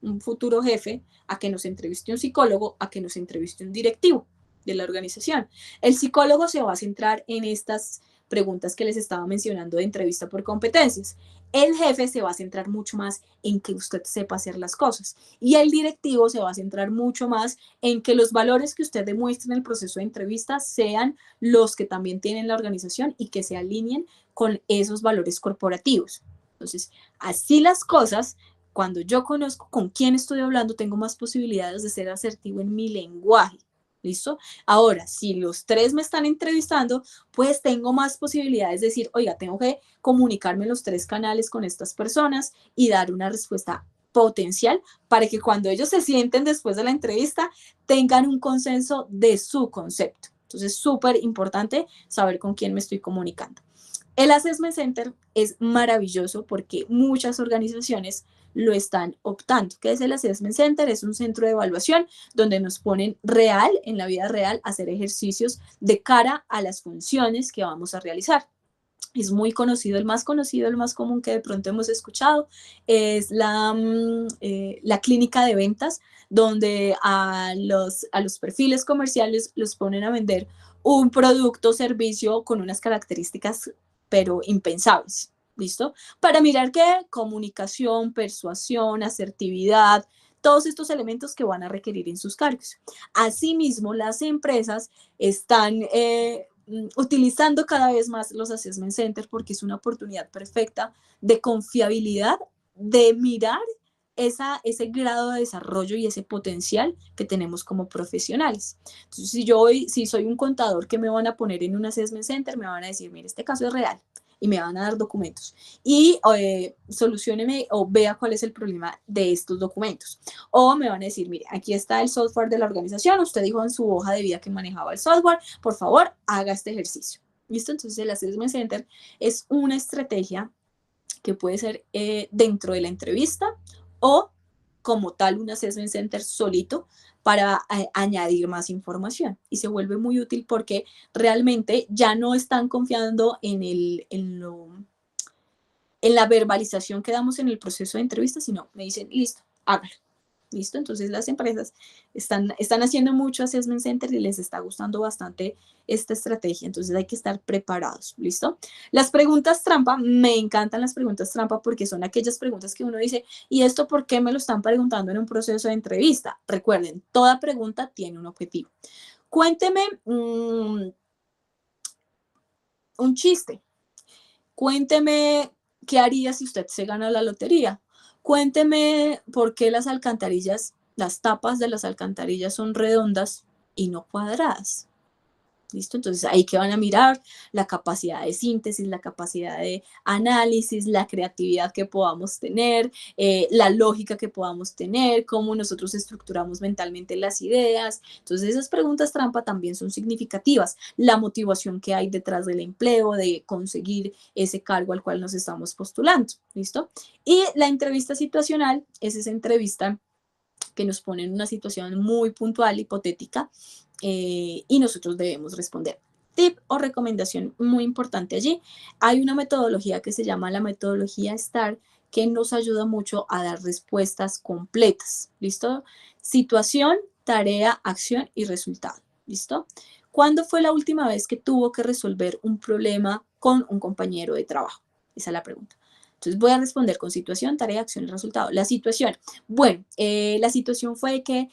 un futuro jefe, a que nos entreviste un psicólogo, a que nos entreviste un directivo de la organización. El psicólogo se va a centrar en estas preguntas que les estaba mencionando de entrevista por competencias. El jefe se va a centrar mucho más en que usted sepa hacer las cosas, y el directivo se va a centrar mucho más en que los valores que usted demuestre en el proceso de entrevista sean los que también tiene la organización y que se alineen con esos valores corporativos. Entonces, así las cosas, cuando yo conozco con quién estoy hablando, tengo más posibilidades de ser asertivo en mi lenguaje. ¿Listo? Ahora, si los tres me están entrevistando, pues tengo más posibilidades de decir, oiga, tengo que comunicarme en los tres canales con estas personas y dar una respuesta potencial, para que cuando ellos se sienten después de la entrevista tengan un consenso de su concepto. Entonces, súper importante saber con quién me estoy comunicando. El Assessment Center es maravilloso porque muchas organizaciones lo están optando. ¿Qué es el Assessment Center? Es un centro de evaluación donde nos ponen real, en la vida real, a hacer ejercicios de cara a las funciones que vamos a realizar. Es muy conocido, el más común que de pronto hemos escuchado, es la clínica de ventas, donde a los perfiles comerciales los ponen a vender un producto o servicio con unas características, pero impensables, ¿listo? Para mirar qué comunicación, persuasión, asertividad, todos estos elementos que van a requerir en sus cargos. Asimismo, las empresas están utilizando cada vez más los assessment centers porque es una oportunidad perfecta de confiabilidad, de mirar ese grado de desarrollo y ese potencial que tenemos como profesionales. Entonces, si soy un contador que me van a poner en un assessment center, me van a decir, mire, este caso es real, y me van a dar documentos y solucioneme o vea cuál es el problema de estos documentos. O me van a decir, mire, aquí está el software de la organización, usted dijo en su hoja de vida que manejaba el software, por favor, haga este ejercicio. ¿Listo? Entonces el Assessment Center es una estrategia que puede ser dentro de la entrevista o como tal un Assessment Center solito para añadir más información, y se vuelve muy útil porque realmente ya no están confiando en la verbalización que damos en el proceso de entrevista, sino me dicen, listo, hágalo. ¿Listo? Entonces las empresas están haciendo mucho Assessment Center y les está gustando bastante esta estrategia. Entonces hay que estar preparados. ¿Listo? Las preguntas trampa, me encantan las preguntas trampa porque son aquellas preguntas que uno dice, ¿y esto por qué me lo están preguntando en un proceso de entrevista? Recuerden, toda pregunta tiene un objetivo. Cuénteme un chiste. Cuénteme qué haría si usted se gana la lotería. Cuénteme por qué las alcantarillas, las tapas de las alcantarillas son redondas y no cuadradas. ¿Listo? Entonces ahí que van a mirar la capacidad de síntesis, la capacidad de análisis, la creatividad que podamos tener, la lógica que podamos tener, cómo nosotros estructuramos mentalmente las ideas. Entonces esas preguntas trampa también son significativas. La motivación que hay detrás del empleo, de conseguir ese cargo al cual nos estamos postulando. ¿Listo? Y la entrevista situacional es esa entrevista que nos pone en una situación muy puntual, hipotética, y nosotros debemos responder. Tip o recomendación muy importante allí. Hay una metodología que se llama la metodología STAR que nos ayuda mucho a dar respuestas completas. ¿Listo? Situación, tarea, acción y resultado. ¿Listo? ¿Cuándo fue la última vez que tuvo que resolver un problema con un compañero de trabajo? Esa es la pregunta. Entonces voy a responder con situación, tarea, acción y resultado. La situación. Bueno, la situación fue que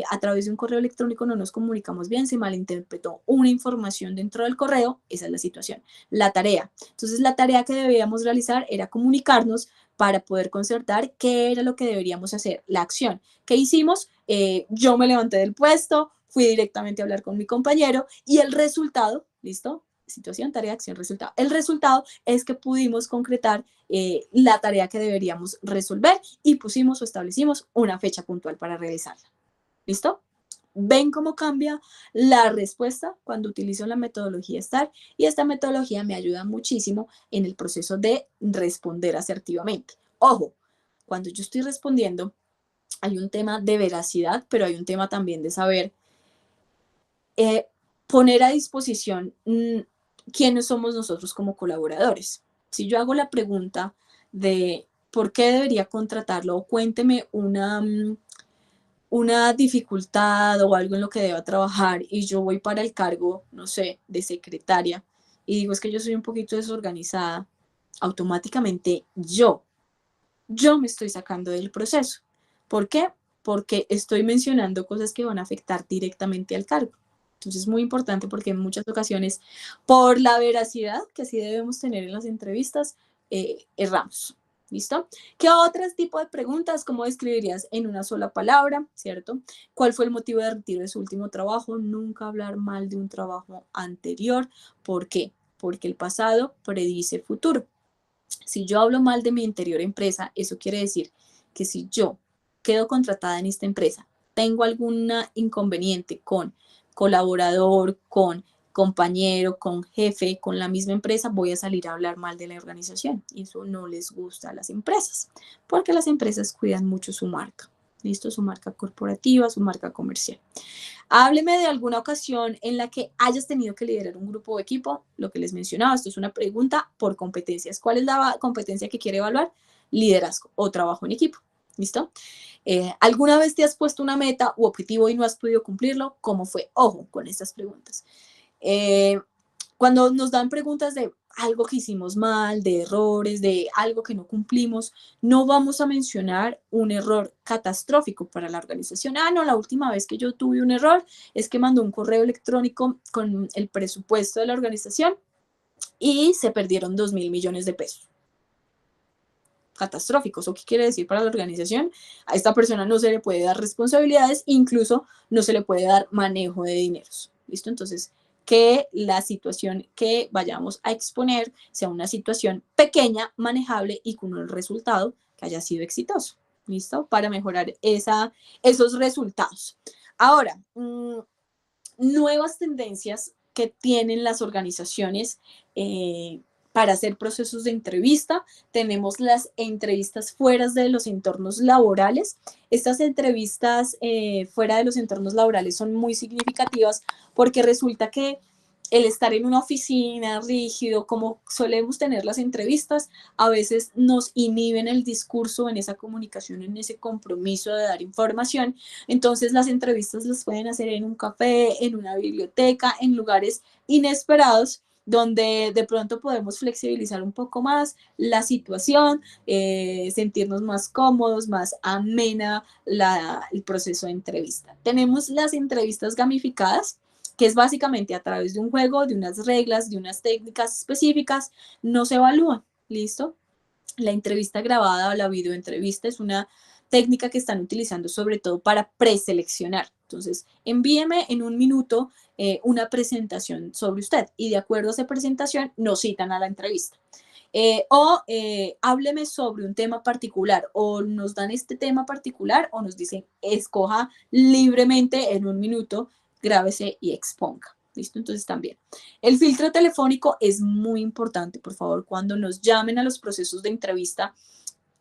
a través de un correo electrónico no nos comunicamos bien, se malinterpretó una información dentro del correo, esa es la situación. La tarea. Entonces la tarea que debíamos realizar era comunicarnos para poder concertar qué era lo que deberíamos hacer. La acción. ¿Qué hicimos? Yo me levanté del puesto, fui directamente a hablar con mi compañero y el resultado, ¿listo? Situación, tarea, acción, resultado. El resultado es que pudimos concretar la tarea que deberíamos resolver y pusimos o establecimos una fecha puntual para realizarla. ¿Listo? ¿Ven cómo cambia la respuesta cuando utilizo la metodología STAR? Y esta metodología me ayuda muchísimo en el proceso de responder asertivamente. Ojo, cuando yo estoy respondiendo, hay un tema de veracidad, pero hay un tema también de saber poner a disposición quiénes somos nosotros como colaboradores. Si yo hago la pregunta de por qué debería contratarlo o cuénteme una dificultad o algo en lo que deba trabajar y yo voy para el cargo, no sé, de secretaria y digo es que yo soy un poquito desorganizada, automáticamente yo me estoy sacando del proceso. ¿Por qué? Porque estoy mencionando cosas que van a afectar directamente al cargo. Entonces es muy importante porque en muchas ocasiones, por la veracidad que sí debemos tener en las entrevistas, erramos. ¿Listo? ¿Qué otros tipos de preguntas? ¿Cómo describirías en una sola palabra? ¿Cierto? ¿Cuál fue el motivo de retiro de su último trabajo? Nunca hablar mal de un trabajo anterior. ¿Por qué? Porque el pasado predice el futuro. Si yo hablo mal de mi anterior empresa, eso quiere decir que si yo quedo contratada en esta empresa, tengo algún inconveniente con colaborador, con compañero, con jefe, con la misma empresa, voy a salir a hablar mal de la organización. Y eso no les gusta a las empresas, porque las empresas cuidan mucho su marca. ¿Listo? Su marca corporativa, su marca comercial. Hábleme de alguna ocasión en la que hayas tenido que liderar un grupo o equipo, lo que les mencionaba, esto es una pregunta por competencias. ¿Cuál es la competencia que quiere evaluar? Liderazgo o trabajo en equipo. ¿Listo? ¿Alguna vez te has puesto una meta u objetivo y no has podido cumplirlo? ¿Cómo fue? Ojo con estas preguntas. Eh, Cuando nos dan preguntas de algo que hicimos mal, de errores, de algo que no cumplimos, no vamos a mencionar un error catastrófico para la organización. Ah, no, la última vez que yo tuve un error es que mandó un correo electrónico con el presupuesto de la organización y se perdieron 2.000 millones de pesos. Catastróficos. ¿O qué quiere decir para la organización? A esta persona no se le puede dar responsabilidades, incluso no se le puede dar manejo de dineros. ¿Listo? Entonces, que la situación que vayamos a exponer sea una situación pequeña, manejable y con un resultado que haya sido exitoso. ¿Listo? Para mejorar esos resultados. Ahora, nuevas tendencias que tienen las organizaciones para hacer procesos de entrevista. Tenemos las entrevistas fuera de los entornos laborales. Estas entrevistas fuera de los entornos laborales son muy significativas porque resulta que el estar en una oficina rígido, como solemos tener las entrevistas, a veces nos inhiben el discurso en esa comunicación, en ese compromiso de dar información. Entonces las entrevistas las pueden hacer en un café, en una biblioteca, en lugares inesperados, donde de pronto podemos flexibilizar un poco más la situación, sentirnos más cómodos, más amena el proceso de entrevista. Tenemos las entrevistas gamificadas, que es básicamente a través de un juego, de unas reglas, de unas técnicas específicas, no se evalúan, ¿listo? La entrevista grabada o la videoentrevista es una técnica que están utilizando sobre todo para preseleccionar. Entonces, envíeme en un minuto una presentación sobre usted y de acuerdo a esa presentación nos citan a la entrevista. Hábleme sobre un tema particular o nos dan este tema particular o nos dicen escoja libremente en un minuto, grábese y exponga. ¿Listo? Entonces también. El filtro telefónico es muy importante, por favor, cuando nos llamen a los procesos de entrevista,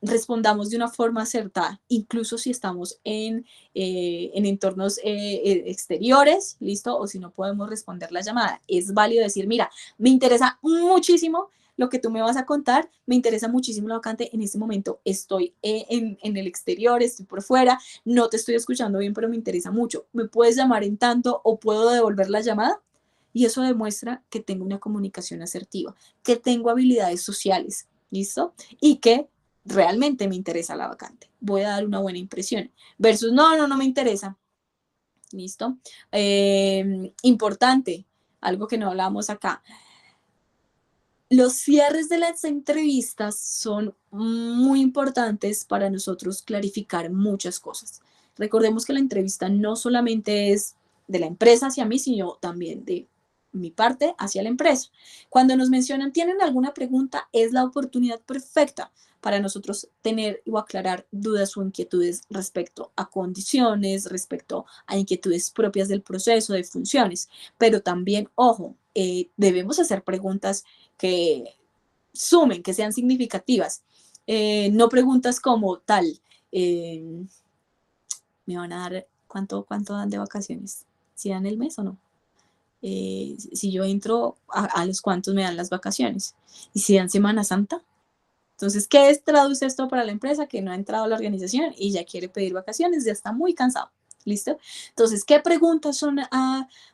respondamos de una forma acertada, incluso si estamos en entornos exteriores, ¿listo? O si no podemos responder la llamada. Es válido decir, mira, me interesa muchísimo lo que tú me vas a contar, me interesa muchísimo la vacante, en este momento estoy en el exterior, estoy por fuera, no te estoy escuchando bien, pero me interesa mucho. ¿Me puedes llamar en tanto o puedo devolver la llamada? Y eso demuestra que tengo una comunicación asertiva, que tengo habilidades sociales, ¿listo? Y que realmente me interesa la vacante. Voy a dar una buena impresión. Versus, no me interesa. ¿Listo? Importante, algo que no hablamos acá. Los cierres de las entrevistas son muy importantes para nosotros clarificar muchas cosas. Recordemos que la entrevista no solamente es de la empresa hacia mí, sino también de mi parte hacia la empresa. Cuando nos mencionan, ¿tienen alguna pregunta? Es la oportunidad perfecta para nosotros tener o aclarar dudas o inquietudes respecto a condiciones, respecto a inquietudes propias del proceso, de funciones. Pero también, ojo, debemos hacer preguntas que sumen, que sean significativas. No preguntas como tal, me van a dar, ¿cuánto dan de vacaciones? ¿Si dan el mes o no? Si yo entro, a los cuántos me dan las vacaciones. ¿Y si dan Semana Santa? Entonces, ¿qué traduce esto para la empresa que no ha entrado a la organización y ya quiere pedir vacaciones? Ya está muy cansado. ¿Listo? Entonces, ¿qué preguntas son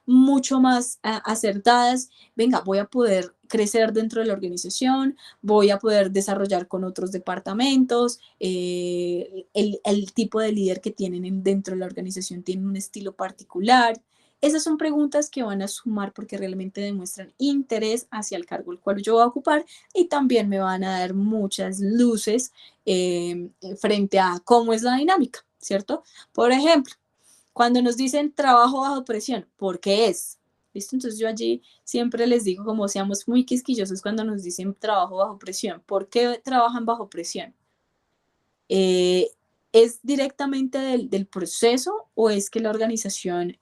mucho más acertadas? Venga, voy a poder crecer dentro de la organización, voy a poder desarrollar con otros departamentos, el tipo de líder que tienen dentro de la organización tiene un estilo particular. Esas son preguntas que van a sumar porque realmente demuestran interés hacia el cargo el cual yo voy a ocupar y también me van a dar muchas luces frente a cómo es la dinámica, ¿cierto? Por ejemplo, cuando nos dicen trabajo bajo presión, ¿por qué es? ¿Listo? Entonces yo allí siempre les digo como seamos muy quisquillosos cuando nos dicen trabajo bajo presión. ¿Por qué trabajan bajo presión? ¿Es directamente del proceso o es que la organización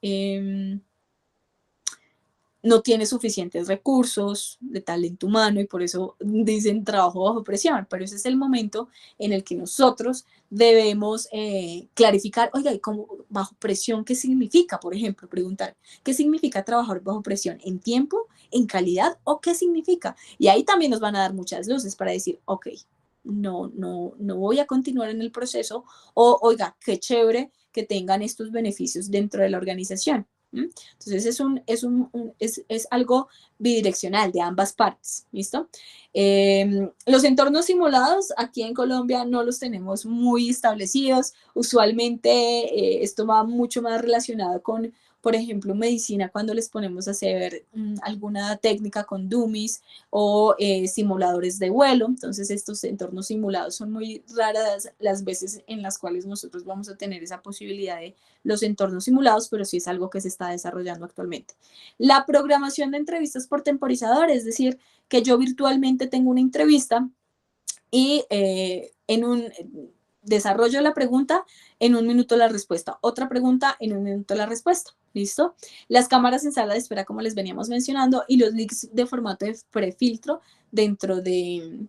no tiene suficientes recursos de talento humano y por eso dicen trabajo bajo presión, pero ese es el momento en el que nosotros debemos clarificar, oiga, ¿y cómo bajo presión qué significa? Por ejemplo, preguntar, ¿qué significa trabajar bajo presión? ¿En tiempo? ¿En calidad? ¿O qué significa? Y ahí también nos van a dar muchas luces para decir, ok, no voy a continuar en el proceso, o oiga, qué chévere que tengan estos beneficios dentro de la organización. Entonces es algo bidireccional de ambas partes, ¿listo? Los entornos simulados aquí en Colombia no los tenemos muy establecidos. Usualmente esto va mucho más relacionado con, por ejemplo, medicina, cuando les ponemos a hacer alguna técnica con dummies o simuladores de vuelo. Entonces estos entornos simulados son muy raras las veces en las cuales nosotros vamos a tener esa posibilidad de los entornos simulados, pero sí es algo que se está desarrollando actualmente. La programación de entrevistas por temporizador, es decir, que yo virtualmente tengo una entrevista y en un desarrollo la pregunta, en un minuto la respuesta. Otra pregunta, en un minuto la respuesta. ¿Listo? Las cámaras en sala de espera, como les veníamos mencionando, y los links de formato de prefiltro dentro del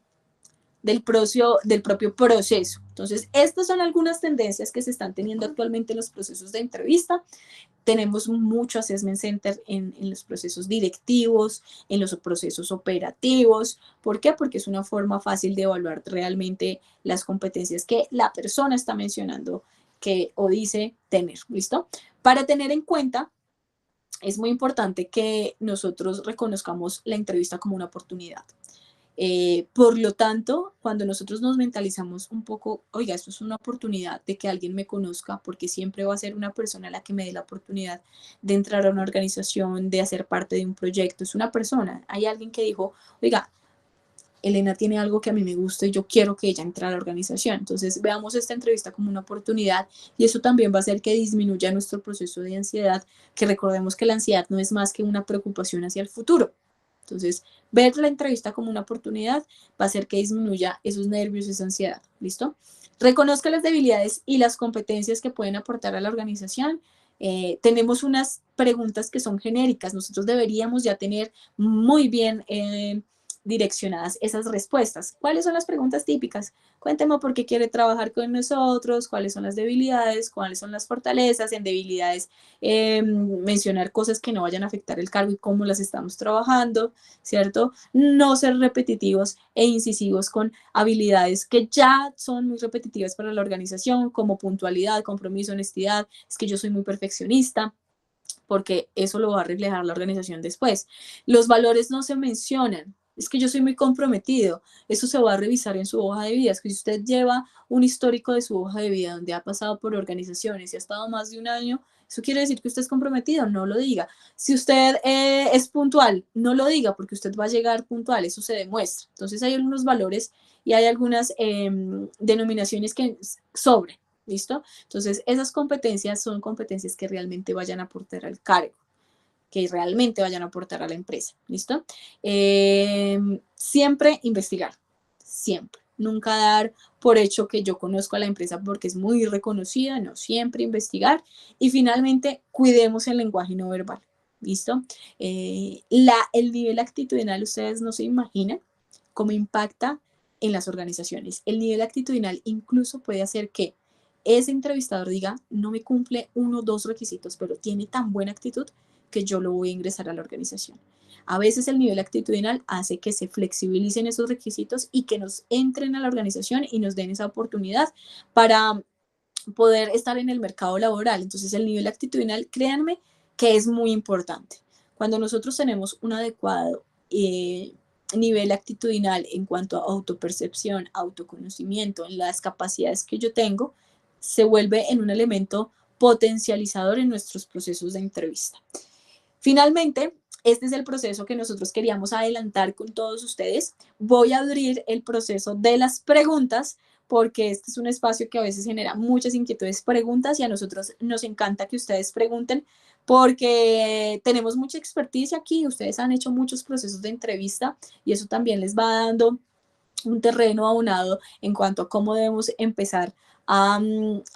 propio proceso. Entonces, estas son algunas tendencias que se están teniendo actualmente en los procesos de entrevista. Tenemos mucho assessment center en los procesos directivos, en los procesos operativos. ¿Por qué? Porque es una forma fácil de evaluar realmente las competencias que la persona está mencionando que o dice tener. ¿Listo? Para tener en cuenta, es muy importante que nosotros reconozcamos la entrevista como una oportunidad. Por lo tanto, cuando nosotros nos mentalizamos un poco, oiga, esto es una oportunidad de que alguien me conozca, porque siempre va a ser una persona la que me dé la oportunidad de entrar a una organización, de hacer parte de un proyecto, es una persona. Hay alguien que dijo, oiga, Elena tiene algo que a mí me gusta y yo quiero que ella entre a la organización. Entonces, veamos esta entrevista como una oportunidad y eso también va a hacer que disminuya nuestro proceso de ansiedad, que recordemos que la ansiedad no es más que una preocupación hacia el futuro. Entonces, ver la entrevista como una oportunidad va a hacer que disminuya esos nervios, esa ansiedad. ¿Listo? Reconozca las debilidades y las competencias que pueden aportar a la organización. Tenemos unas preguntas que son genéricas. Nosotros deberíamos ya tener muy bien direccionadas esas respuestas. ¿Cuáles son las preguntas típicas? Cuénteme por qué quiere trabajar con nosotros, cuáles son las debilidades, cuáles son las fortalezas. En debilidades, mencionar cosas que no vayan a afectar el cargo y cómo las estamos trabajando, ¿cierto? No ser repetitivos e incisivos con habilidades que ya son muy repetitivas para la organización, como puntualidad, compromiso, honestidad. Es que yo soy muy perfeccionista, porque eso lo va a reflejar la organización después. Los valores no se mencionan. Es que yo soy muy comprometido. Eso se va a revisar en su hoja de vida. Es que si usted lleva un histórico de su hoja de vida donde ha pasado por organizaciones y ha estado más de un año, eso quiere decir que usted es comprometido, no lo diga. Si usted es puntual, no lo diga porque usted va a llegar puntual, eso se demuestra. Entonces hay algunos valores y hay algunas denominaciones que sobre. ¿Listo? Entonces, esas competencias son competencias que realmente vayan a aportar al cargo, que realmente vayan a aportar a la empresa. ¿Listo? Siempre investigar, siempre. Nunca dar por hecho que yo conozco a la empresa porque es muy reconocida, no, siempre investigar. Y finalmente, cuidemos el lenguaje no verbal. ¿Listo? El nivel actitudinal, ustedes no se imaginan cómo impacta en las organizaciones. El nivel actitudinal incluso puede hacer que ese entrevistador diga, no me cumple uno o dos requisitos, pero tiene tan buena actitud que yo lo voy a ingresar a la organización. A veces el nivel actitudinal hace que se flexibilicen esos requisitos y que nos entren a la organización y nos den esa oportunidad para poder estar en el mercado laboral. Entonces el nivel actitudinal, créanme que es muy importante. Cuando nosotros tenemos un adecuado nivel actitudinal en cuanto a autopercepción, autoconocimiento, en las capacidades que yo tengo, se vuelve en un elemento potencializador en nuestros procesos de entrevista. Finalmente, este es el proceso que nosotros queríamos adelantar con todos ustedes. Voy a abrir el proceso de las preguntas porque este es un espacio que a veces genera muchas inquietudes, preguntas, y a nosotros nos encanta que ustedes pregunten porque tenemos mucha experticia aquí, ustedes han hecho muchos procesos de entrevista y eso también les va dando un terreno abonado en cuanto a cómo debemos empezar a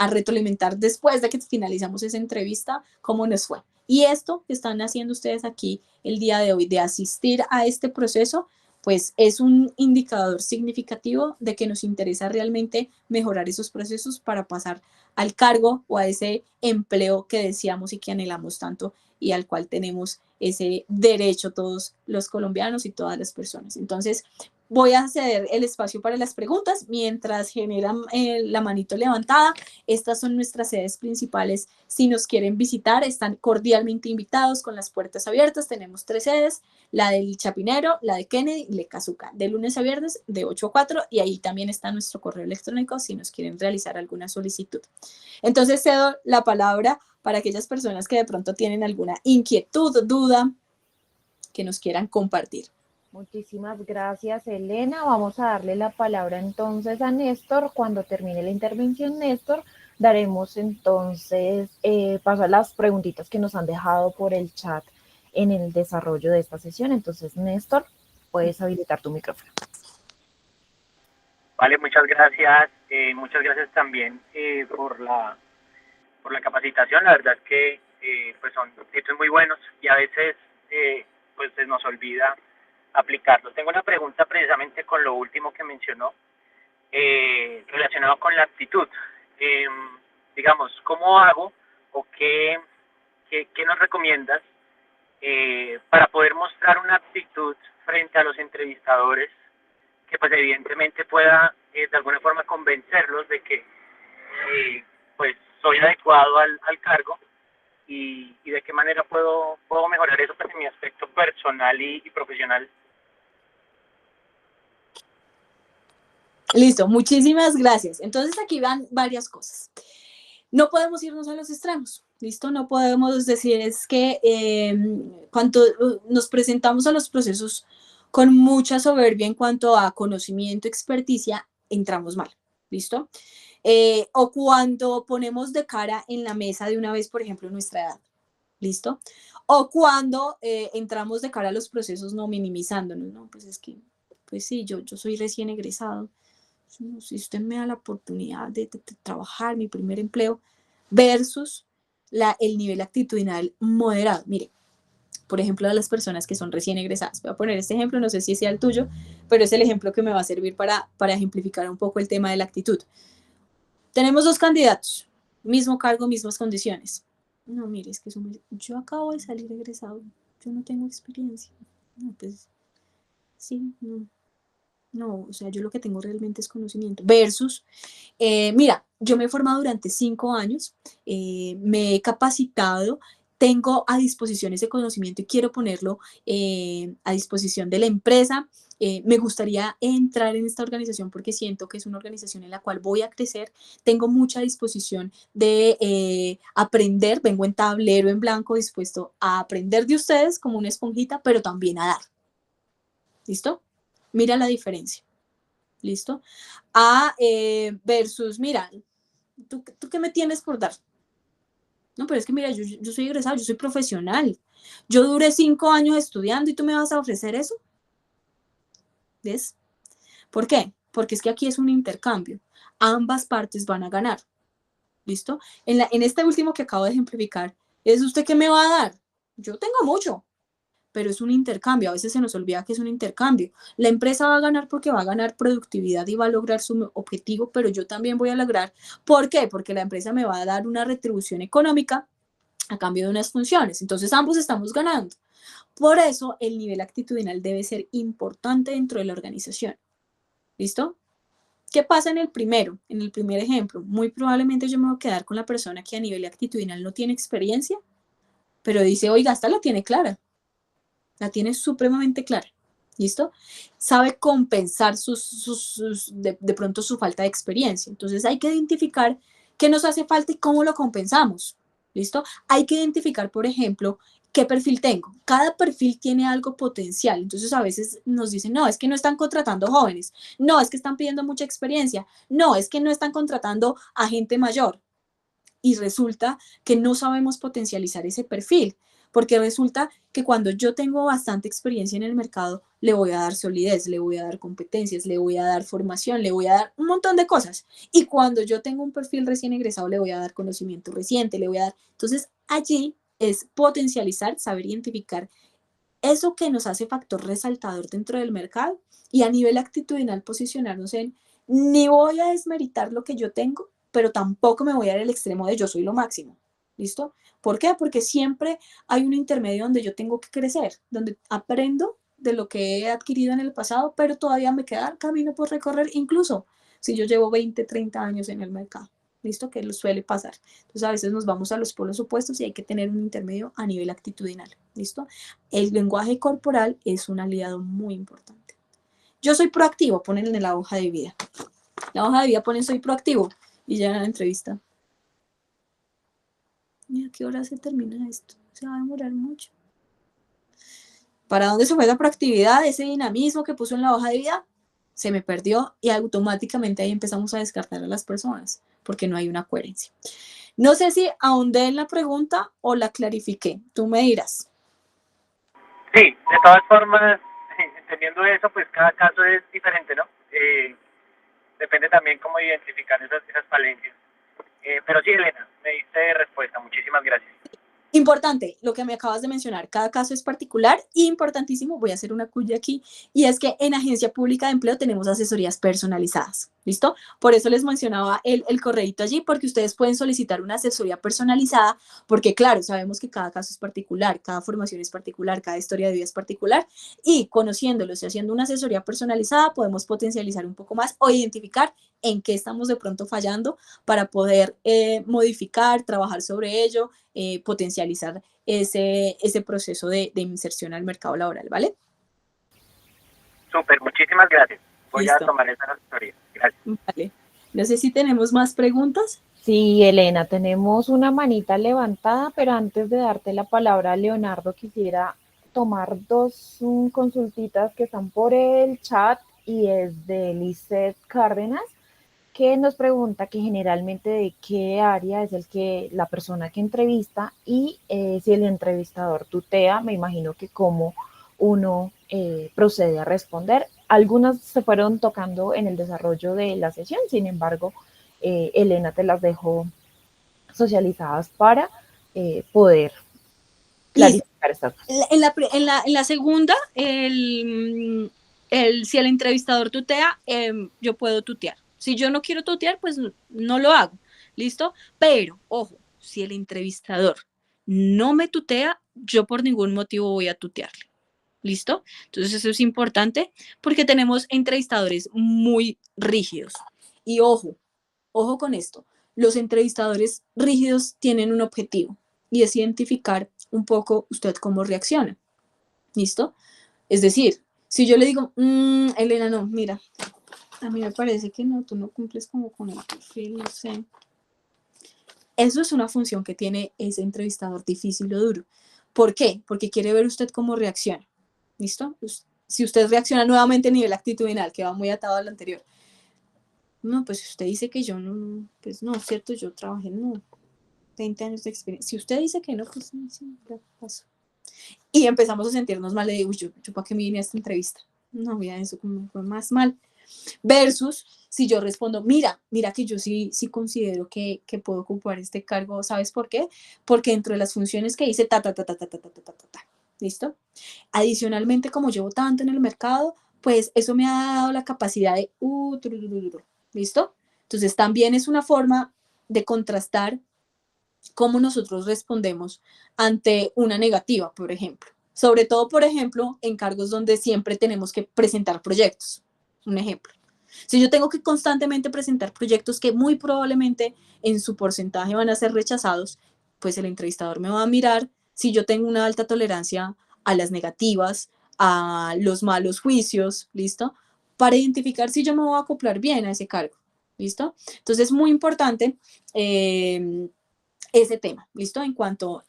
retroalimentar después de que finalizamos esa entrevista, cómo nos fue. Y esto que están haciendo ustedes aquí el día de hoy, de asistir a este proceso, pues es un indicador significativo de que nos interesa realmente mejorar esos procesos para pasar al cargo o a ese empleo que deseamos y que anhelamos tanto y al cual tenemos ese derecho todos los colombianos y todas las personas. Entonces, voy a ceder el espacio para las preguntas mientras generan la manito levantada. Estas son nuestras sedes principales. Si nos quieren visitar, están cordialmente invitados con las puertas abiertas. Tenemos 3 sedes, la del Chapinero, la de Kennedy y la de Cazuca, de lunes a viernes de 8 a 4, y ahí también está nuestro correo electrónico si nos quieren realizar alguna solicitud. Entonces cedo la palabra para aquellas personas que de pronto tienen alguna inquietud, duda, que nos quieran compartir. Muchísimas gracias, Elena. Vamos a darle la palabra entonces a Néstor. Cuando termine la intervención, Néstor, daremos entonces paso a las preguntitas que nos han dejado por el chat en el desarrollo de esta sesión. Entonces, Néstor, puedes habilitar tu micrófono. Vale, muchas gracias. Muchas gracias también por la capacitación. La verdad es que pues son tips muy buenos y a veces pues se nos olvida aplicarlos. Tengo una pregunta precisamente con lo último que mencionó, relacionado con la actitud. Digamos, ¿cómo hago o qué nos recomiendas para poder mostrar una actitud frente a los entrevistadores que pues evidentemente pueda de alguna forma convencerlos de que pues soy adecuado al cargo y de qué manera puedo mejorar eso pues, en mi aspecto personal y profesional? Listo, muchísimas gracias. Entonces aquí van varias cosas. No podemos irnos a los extremos, ¿listo? No podemos decir es que cuando nos presentamos a los procesos con mucha soberbia en cuanto a conocimiento, experticia, entramos mal, ¿listo? O cuando ponemos de cara en la mesa de una vez, por ejemplo, nuestra edad, ¿listo? O cuando entramos de cara a los procesos no minimizándonos, ¿no? Pues es que, pues sí, yo soy recién egresado. Si usted me da la oportunidad de trabajar mi primer empleo versus el nivel actitudinal moderado. Mire, por ejemplo, a las personas que son recién egresadas. Voy a poner este ejemplo, no sé si sea el tuyo, pero es el ejemplo que me va a servir para ejemplificar un poco el tema de la actitud. Tenemos 2 candidatos, mismo cargo, mismas condiciones. No, mire, es que yo acabo de salir egresado, yo no tengo experiencia. No, pues sí, no, o sea, yo lo que tengo realmente es conocimiento. Versus, mira, yo me he formado durante 5 años, me he capacitado, tengo a disposición ese conocimiento y quiero ponerlo a disposición de la empresa. Me gustaría entrar en esta organización porque siento que es una organización en la cual voy a crecer. Tengo mucha disposición de aprender, vengo en tablero en blanco, dispuesto a aprender de ustedes como una esponjita, pero también a dar. ¿Listo? Mira la diferencia. ¿Listo? Versus, mira, ¿tú qué me tienes por dar? No, pero es que mira, yo soy egresado, yo soy profesional. Yo duré 5 años estudiando y tú me vas a ofrecer eso. ¿Ves? ¿Por qué? Porque es que aquí es un intercambio. Ambas partes van a ganar. ¿Listo? En este último que acabo de ejemplificar, ¿es usted qué me va a dar? Yo tengo mucho, pero es un intercambio. A veces se nos olvida que es un intercambio. La empresa va a ganar porque va a ganar productividad y va a lograr su objetivo, pero yo también voy a lograr. ¿Por qué? Porque la empresa me va a dar una retribución económica a cambio de unas funciones. Entonces ambos estamos ganando. Por eso el nivel actitudinal debe ser importante dentro de la organización. ¿Listo? ¿Qué pasa en el primero? En el primer ejemplo, muy probablemente yo me voy a quedar con la persona que a nivel actitudinal no tiene experiencia, pero dice, oiga, esta la tiene clara. La tiene supremamente clara. ¿Listo? Sabe compensar de pronto su falta de experiencia. Entonces hay que identificar qué nos hace falta y cómo lo compensamos. ¿Listo? Hay que identificar, por ejemplo, qué perfil tengo. Cada perfil tiene algo potencial. Entonces a veces nos dicen, no, es que no están contratando jóvenes. No, es que están pidiendo mucha experiencia. No, es que no están contratando a gente mayor. Y resulta que no sabemos potencializar ese perfil, porque resulta que cuando yo tengo bastante experiencia en el mercado, le voy a dar solidez, le voy a dar competencias, le voy a dar formación, le voy a dar un montón de cosas. Y cuando yo tengo un perfil recién egresado, le voy a dar conocimiento reciente, le voy a dar... Entonces, allí es potencializar, saber identificar eso que nos hace factor resaltador dentro del mercado y a nivel actitudinal posicionarnos en ni voy a desmeritar lo que yo tengo, pero tampoco me voy a dar el extremo de yo soy lo máximo. ¿Listo? ¿Por qué? Porque siempre hay un intermedio donde yo tengo que crecer, donde aprendo de lo que he adquirido en el pasado, pero todavía me queda camino por recorrer, incluso si yo llevo 20, 30 años en el mercado. ¿Listo? Que lo suele pasar. Entonces a veces nos vamos a los polos opuestos y hay que tener un intermedio a nivel actitudinal. ¿Listo? El lenguaje corporal es un aliado muy importante. Yo soy proactivo, ponen en la hoja de vida. La hoja de vida ponen soy proactivo y ya en la entrevista. ¿Y a qué hora se termina esto? Se va a demorar mucho. ¿Para dónde se fue esa proactividad, ese dinamismo que puso en la hoja de vida? Se me perdió y automáticamente ahí empezamos a descartar a las personas porque no hay una coherencia. No sé si ahondé en la pregunta o la clarifiqué. Tú me dirás. Sí, de todas formas, entendiendo eso, pues cada caso es diferente, ¿no? Depende también cómo identificar esas falencias. Pero sí, Elena, me diste respuesta. Muchísimas gracias. Importante, lo que me acabas de mencionar, cada caso es particular y importantísimo, voy a hacer una cuya aquí, y es que en Agencia Pública de Empleo tenemos asesorías personalizadas, ¿listo? Por eso les mencionaba el correíto allí, porque ustedes pueden solicitar una asesoría personalizada, porque claro, sabemos que cada caso es particular, cada formación es particular, cada historia de vida es particular, y conociéndolos y haciendo una asesoría personalizada, podemos potencializar un poco más o identificar en qué estamos de pronto fallando para poder modificar, trabajar sobre ello, potencializar ese proceso de inserción al mercado laboral, ¿vale? Súper, muchísimas gracias. Voy Listo. a tomar esa asesoría. Gracias. Vale. No sé si tenemos más preguntas. Sí, Elena, tenemos una manita levantada, pero antes de darte la palabra, Leonardo, quisiera tomar dos consultitas que están por el chat y es de Lizeth Cárdenas, que nos pregunta que generalmente de qué área es la persona que entrevista y si el entrevistador tutea, me imagino que cómo uno procede a responder. Algunas se fueron tocando en el desarrollo de la sesión, sin embargo, Elena te las dejó socializadas para poder clarificar estas cosas. En la segunda, si el entrevistador tutea, yo puedo tutear. Si yo no quiero tutear, pues no lo hago. ¿Listo? Pero, ojo, si el entrevistador no me tutea, yo por ningún motivo voy a tutearle. ¿Listo? Entonces eso es importante porque tenemos entrevistadores muy rígidos. Y ojo con esto, los entrevistadores rígidos tienen un objetivo y es identificar un poco usted cómo reacciona. ¿Listo? Es decir, si yo le digo, Elena, no, mira, a mí me parece que no, tú no cumples como con el perfil, no sé. Eso es una función que tiene ese entrevistador difícil o duro. ¿Por qué? Porque quiere ver usted cómo reacciona. ¿Listo? Si usted reacciona nuevamente a nivel actitudinal, que va muy atado al anterior. No, pues usted dice que yo no, pues no, cierto, yo trabajé, no, 20 años de experiencia. Si usted dice que no, pues sí, ya pasó. Y empezamos a sentirnos mal de, uy, yo para qué me vine a esta entrevista. No, mira, eso como fue más mal. Versus si yo respondo, mira que yo sí considero que puedo ocupar este cargo, ¿sabes por qué? Porque dentro de las funciones que hice, ¿listo? Adicionalmente, como llevo tanto en el mercado, pues eso me ha dado la capacidad de, ¿listo? Entonces también es una forma de contrastar cómo nosotros respondemos ante una negativa, por ejemplo. Sobre todo, por ejemplo, en cargos donde siempre tenemos que presentar proyectos. Un ejemplo. Si yo tengo que constantemente presentar proyectos que muy probablemente en su porcentaje van a ser rechazados, pues el entrevistador me va a mirar si yo tengo una alta tolerancia a las negativas, a los malos juicios, ¿listo? Para identificar si yo me voy a acoplar bien a ese cargo, ¿listo? Entonces es muy importante ese tema, ¿listo? En cuanto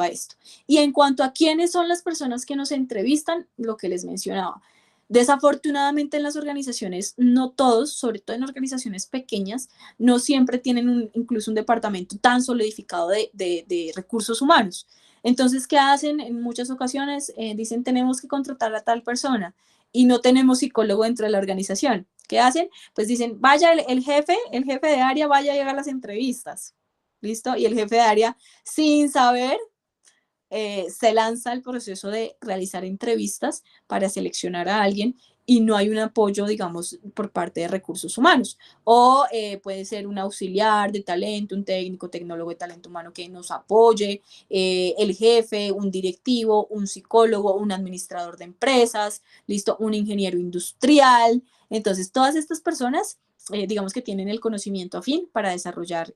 a esto. Y en cuanto a quiénes son las personas que nos entrevistan, lo que les mencionaba. Desafortunadamente en las organizaciones, no todos, sobre todo en organizaciones pequeñas, no siempre tienen incluso un departamento tan solidificado de recursos humanos. Entonces, ¿qué hacen? En muchas ocasiones dicen tenemos que contratar a tal persona y no tenemos psicólogo dentro de la organización. ¿Qué hacen? Pues dicen, vaya el jefe de área, vaya a llegar a las entrevistas. ¿Listo? Y el jefe de área, sin saber, se lanza el proceso de realizar entrevistas para seleccionar a alguien y no hay un apoyo, digamos, por parte de recursos humanos. O puede ser un auxiliar de talento, un técnico, tecnólogo de talento humano que nos apoye, el jefe, un directivo, un psicólogo, un administrador de empresas, listo, un ingeniero industrial. Entonces, todas estas personas digamos que tienen el conocimiento afín para desarrollar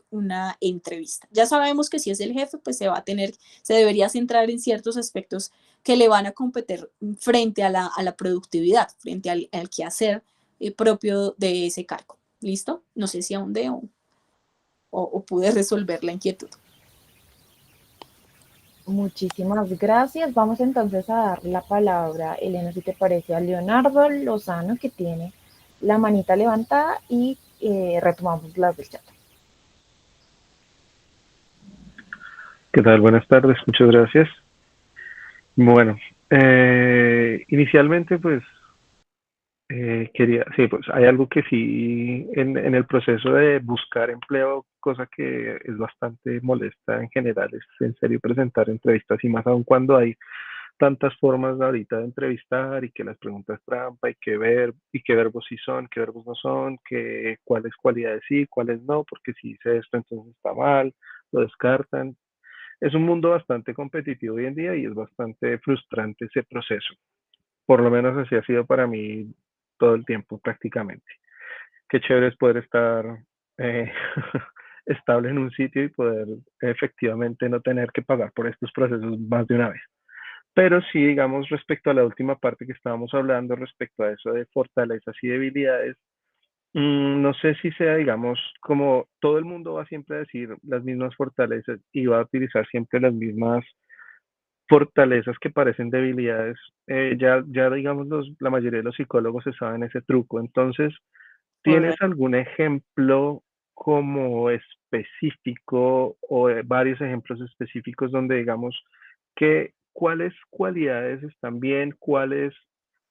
una entrevista. Ya sabemos que si es el jefe, pues se debería centrar en ciertos aspectos que le van a competir frente a la productividad, frente al quehacer propio de ese cargo. ¿Listo? No sé si ahondé o pude resolver la inquietud. Muchísimas gracias. Vamos entonces a dar la palabra, Elena, si te parece, a Leonardo Lozano, que tiene la manita levantada, y retomamos las del chat. ¿Qué tal? Buenas tardes, muchas gracias. Bueno, inicialmente pues sí, pues hay algo que sí en el proceso de buscar empleo, cosa que es bastante molesta en general, es en serio presentar entrevistas y más aún cuando hay tantas formas ahorita de entrevistar y que las preguntas trampa y qué verbos sí son, qué verbos no son, que cuáles cualidades sí, cuáles no, porque si dice esto entonces está mal, lo descartan. Es un mundo bastante competitivo hoy en día y es bastante frustrante ese proceso. Por lo menos así ha sido para mí todo el tiempo prácticamente. Qué chévere es poder estar eh, estable en un sitio y poder efectivamente no tener que pagar por estos procesos más de una vez. Pero sí, digamos, respecto a la última parte que estábamos hablando, respecto a eso de fortalezas y debilidades, no sé si sea, digamos, como todo el mundo va siempre a decir las mismas fortalezas y va a utilizar siempre las mismas fortalezas que parecen debilidades. Ya digamos, la mayoría de los psicólogos se saben ese truco. Entonces, ¿tienes Correcto. algún ejemplo como específico o varios ejemplos específicos donde digamos que cuáles cualidades están bien, cuáles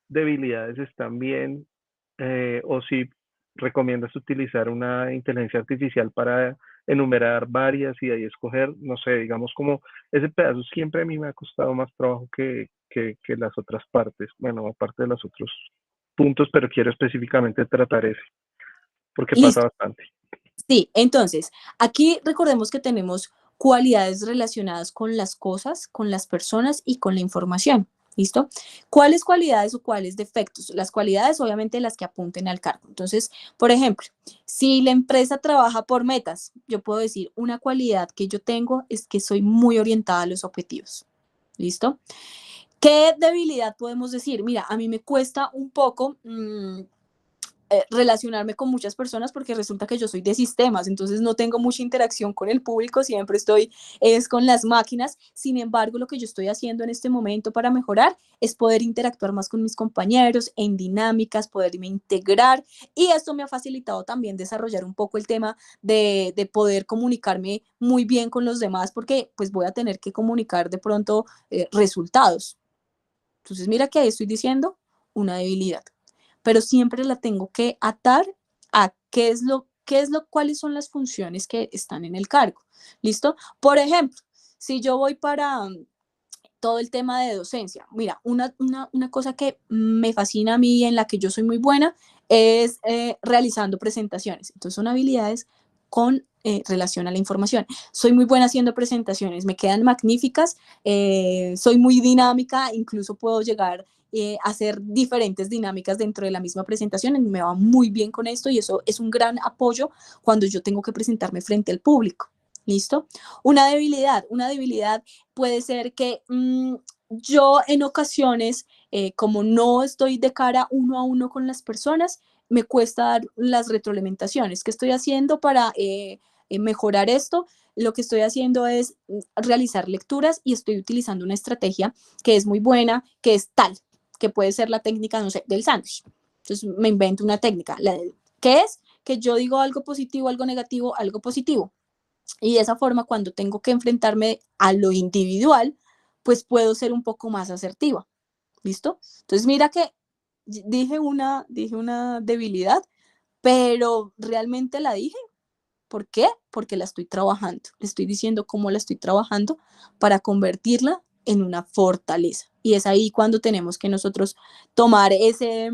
debilidades están bien, o si recomiendas utilizar una inteligencia artificial para enumerar varias y de ahí escoger, no sé, digamos como ese pedazo siempre a mí me ha costado más trabajo que las otras partes, bueno, aparte de los otros puntos, pero quiero específicamente tratar ese, porque pasa Listo. bastante. Sí, entonces, aquí recordemos que tenemos cualidades relacionadas con las cosas, con las personas y con la información. ¿Listo? ¿Cuáles cualidades o cuáles defectos? Las cualidades, obviamente, las que apunten al cargo. Entonces, por ejemplo, si la empresa trabaja por metas, yo puedo decir, una cualidad que yo tengo es que soy muy orientada a los objetivos. ¿Listo? ¿Qué debilidad podemos decir? Mira, a mí me cuesta un poco relacionarme con muchas personas porque resulta que yo soy de sistemas, entonces no tengo mucha interacción con el público, siempre estoy con las máquinas. Sin embargo, lo que yo estoy haciendo en este momento para mejorar es poder interactuar más con mis compañeros en dinámicas, poderme integrar, y esto me ha facilitado también desarrollar un poco el tema de poder comunicarme muy bien con los demás, porque pues voy a tener que comunicar de pronto resultados. Entonces mira que ahí estoy diciendo una debilidad, pero siempre la tengo que atar a cuáles son las funciones que están en el cargo. ¿Listo? Por ejemplo, si yo voy para todo el tema de docencia, mira, una cosa que me fascina a mí y en la que yo soy muy buena es realizando presentaciones. Entonces son habilidades con relación a la información. Soy muy buena haciendo presentaciones, me quedan magníficas, soy muy dinámica, incluso puedo llegar hacer diferentes dinámicas dentro de la misma presentación, y me va muy bien con esto y eso es un gran apoyo cuando yo tengo que presentarme frente al público. ¿Listo? Una debilidad puede ser que yo en ocasiones, como no estoy de cara uno a uno con las personas, me cuesta dar las retroalimentaciones. ¿Qué estoy haciendo para mejorar esto? Lo que estoy haciendo es realizar lecturas y estoy utilizando una estrategia que es muy buena, que es tal, que puede ser la técnica, no sé, del sándwich. Entonces me invento una técnica, que es que yo digo algo positivo, algo negativo, algo positivo. Y de esa forma, cuando tengo que enfrentarme a lo individual, pues puedo ser un poco más asertiva. ¿Listo? Entonces mira que dije una debilidad, pero realmente la dije. ¿Por qué? Porque la estoy trabajando. Le estoy diciendo cómo la estoy trabajando para convertirla en una fortaleza. Y es ahí cuando tenemos que nosotros tomar esa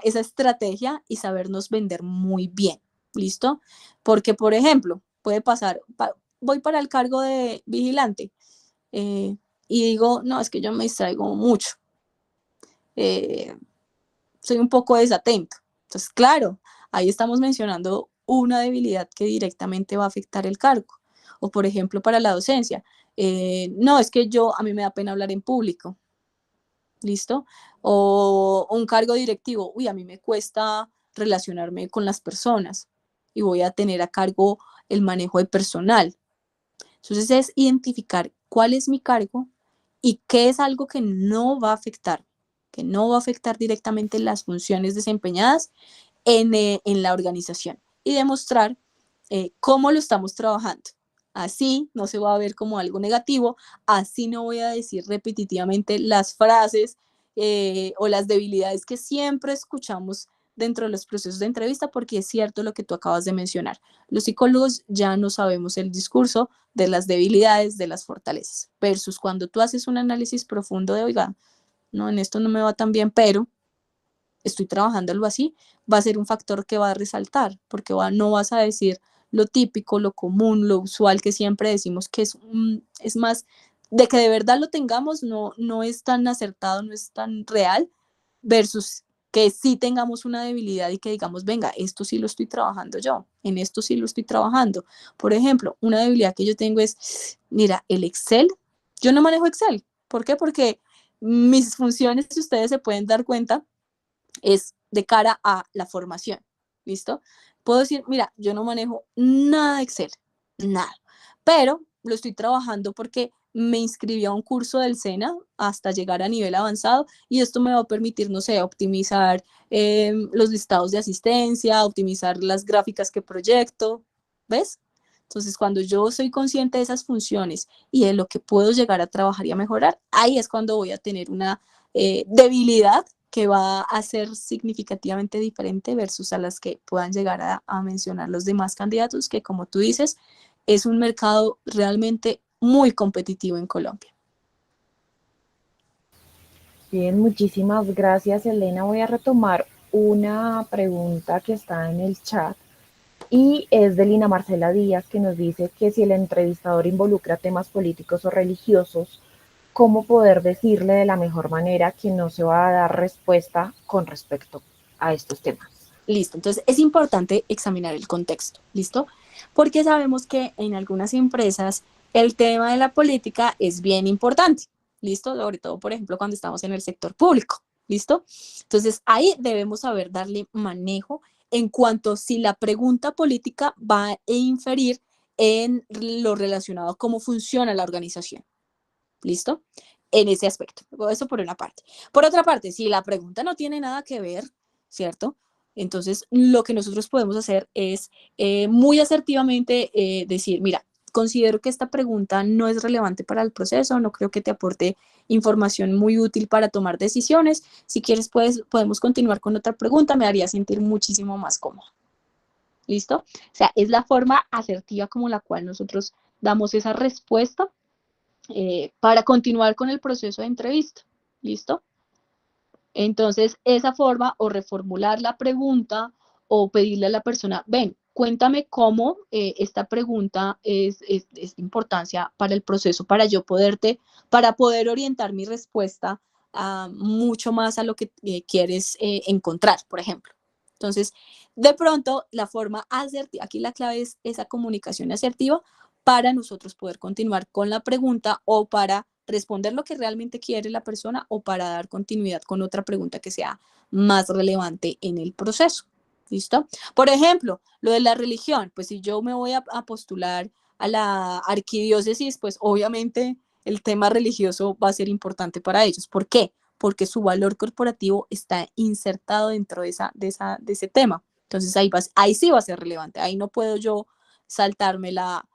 estrategia y sabernos vender muy bien. ¿Listo? Porque, por ejemplo, puede pasar, voy para el cargo de vigilante y digo, no, es que yo me distraigo mucho. Soy un poco desatento. Entonces, claro, ahí estamos mencionando una debilidad que directamente va a afectar el cargo. O, por ejemplo, para la docencia, no, es que a mí me da pena hablar en público, ¿listo? O un cargo directivo, uy, a mí me cuesta relacionarme con las personas y voy a tener a cargo el manejo de personal. Entonces es identificar cuál es mi cargo y qué es algo que no va a afectar directamente las funciones desempeñadas en la organización y demostrar cómo lo estamos trabajando. Así no se va a ver como algo negativo, así no voy a decir repetitivamente las frases o las debilidades que siempre escuchamos dentro de los procesos de entrevista, porque es cierto lo que tú acabas de mencionar. Los psicólogos ya no sabemos el discurso de las debilidades, de las fortalezas, versus cuando tú haces un análisis profundo de, oiga, no, en esto no me va tan bien, pero estoy trabajándolo así, va a ser un factor que va a resaltar, porque no vas a decir lo típico, lo común, lo usual que siempre decimos que es más, de que de verdad lo tengamos, no es tan acertado, no es tan real, versus que sí tengamos una debilidad y que digamos, venga, esto sí lo estoy trabajando yo, en esto sí lo estoy trabajando. Por ejemplo, una debilidad que yo tengo es, mira, el Excel, yo no manejo Excel. ¿Por qué? Porque mis funciones, si ustedes se pueden dar cuenta, es de cara a la formación, ¿listo? Puedo decir, mira, yo no manejo nada de Excel, nada, pero lo estoy trabajando porque me inscribí a un curso del SENA hasta llegar a nivel avanzado y esto me va a permitir, no sé, optimizar los listados de asistencia, optimizar las gráficas que proyecto, ¿ves? Entonces, cuando yo soy consciente de esas funciones y de lo que puedo llegar a trabajar y a mejorar, ahí es cuando voy a tener una debilidad que va a ser significativamente diferente versus a las que puedan llegar a mencionar los demás candidatos, que como tú dices, es un mercado realmente muy competitivo en Colombia. Bien, muchísimas gracias, Elena. Voy a retomar una pregunta que está en el chat y es de Lina Marcela Díaz, que nos dice que si el entrevistador involucra temas políticos o religiosos, ¿cómo poder decirle de la mejor manera que no se va a dar respuesta con respecto a estos temas? Listo, entonces es importante examinar el contexto, ¿listo? Porque sabemos que en algunas empresas el tema de la política es bien importante, ¿listo? Sobre todo, por ejemplo, cuando estamos en el sector público, ¿listo? Entonces ahí debemos saber darle manejo en cuanto si la pregunta política va a inferir en lo relacionado a cómo funciona la organización, ¿listo? En ese aspecto. Eso por una parte. Por otra parte, si la pregunta no tiene nada que ver, ¿cierto? Entonces, lo que nosotros podemos hacer es muy asertivamente decir, mira, considero que esta pregunta no es relevante para el proceso, no creo que te aporte información muy útil para tomar decisiones. Si quieres, podemos continuar con otra pregunta, me haría sentir muchísimo más cómodo. ¿Listo? O sea, es la forma asertiva como la cual nosotros damos esa respuesta para continuar con el proceso de entrevista. ¿Listo? Entonces, esa forma o reformular la pregunta o pedirle a la persona, ven, cuéntame cómo esta pregunta es de importancia para el proceso, para poder orientar mi respuesta mucho más a lo que quieres encontrar, por ejemplo. Entonces, de pronto, la forma asertiva, aquí la clave es esa comunicación asertiva para nosotros poder continuar con la pregunta o para responder lo que realmente quiere la persona o para dar continuidad con otra pregunta que sea más relevante en el proceso. ¿Listo? Por ejemplo, lo de la religión, pues si yo me voy a postular a la arquidiócesis, pues obviamente el tema religioso va a ser importante para ellos. ¿Por qué? Porque su valor corporativo está insertado dentro de ese tema. Entonces ahí sí va a ser relevante. Ahí no puedo yo saltarme la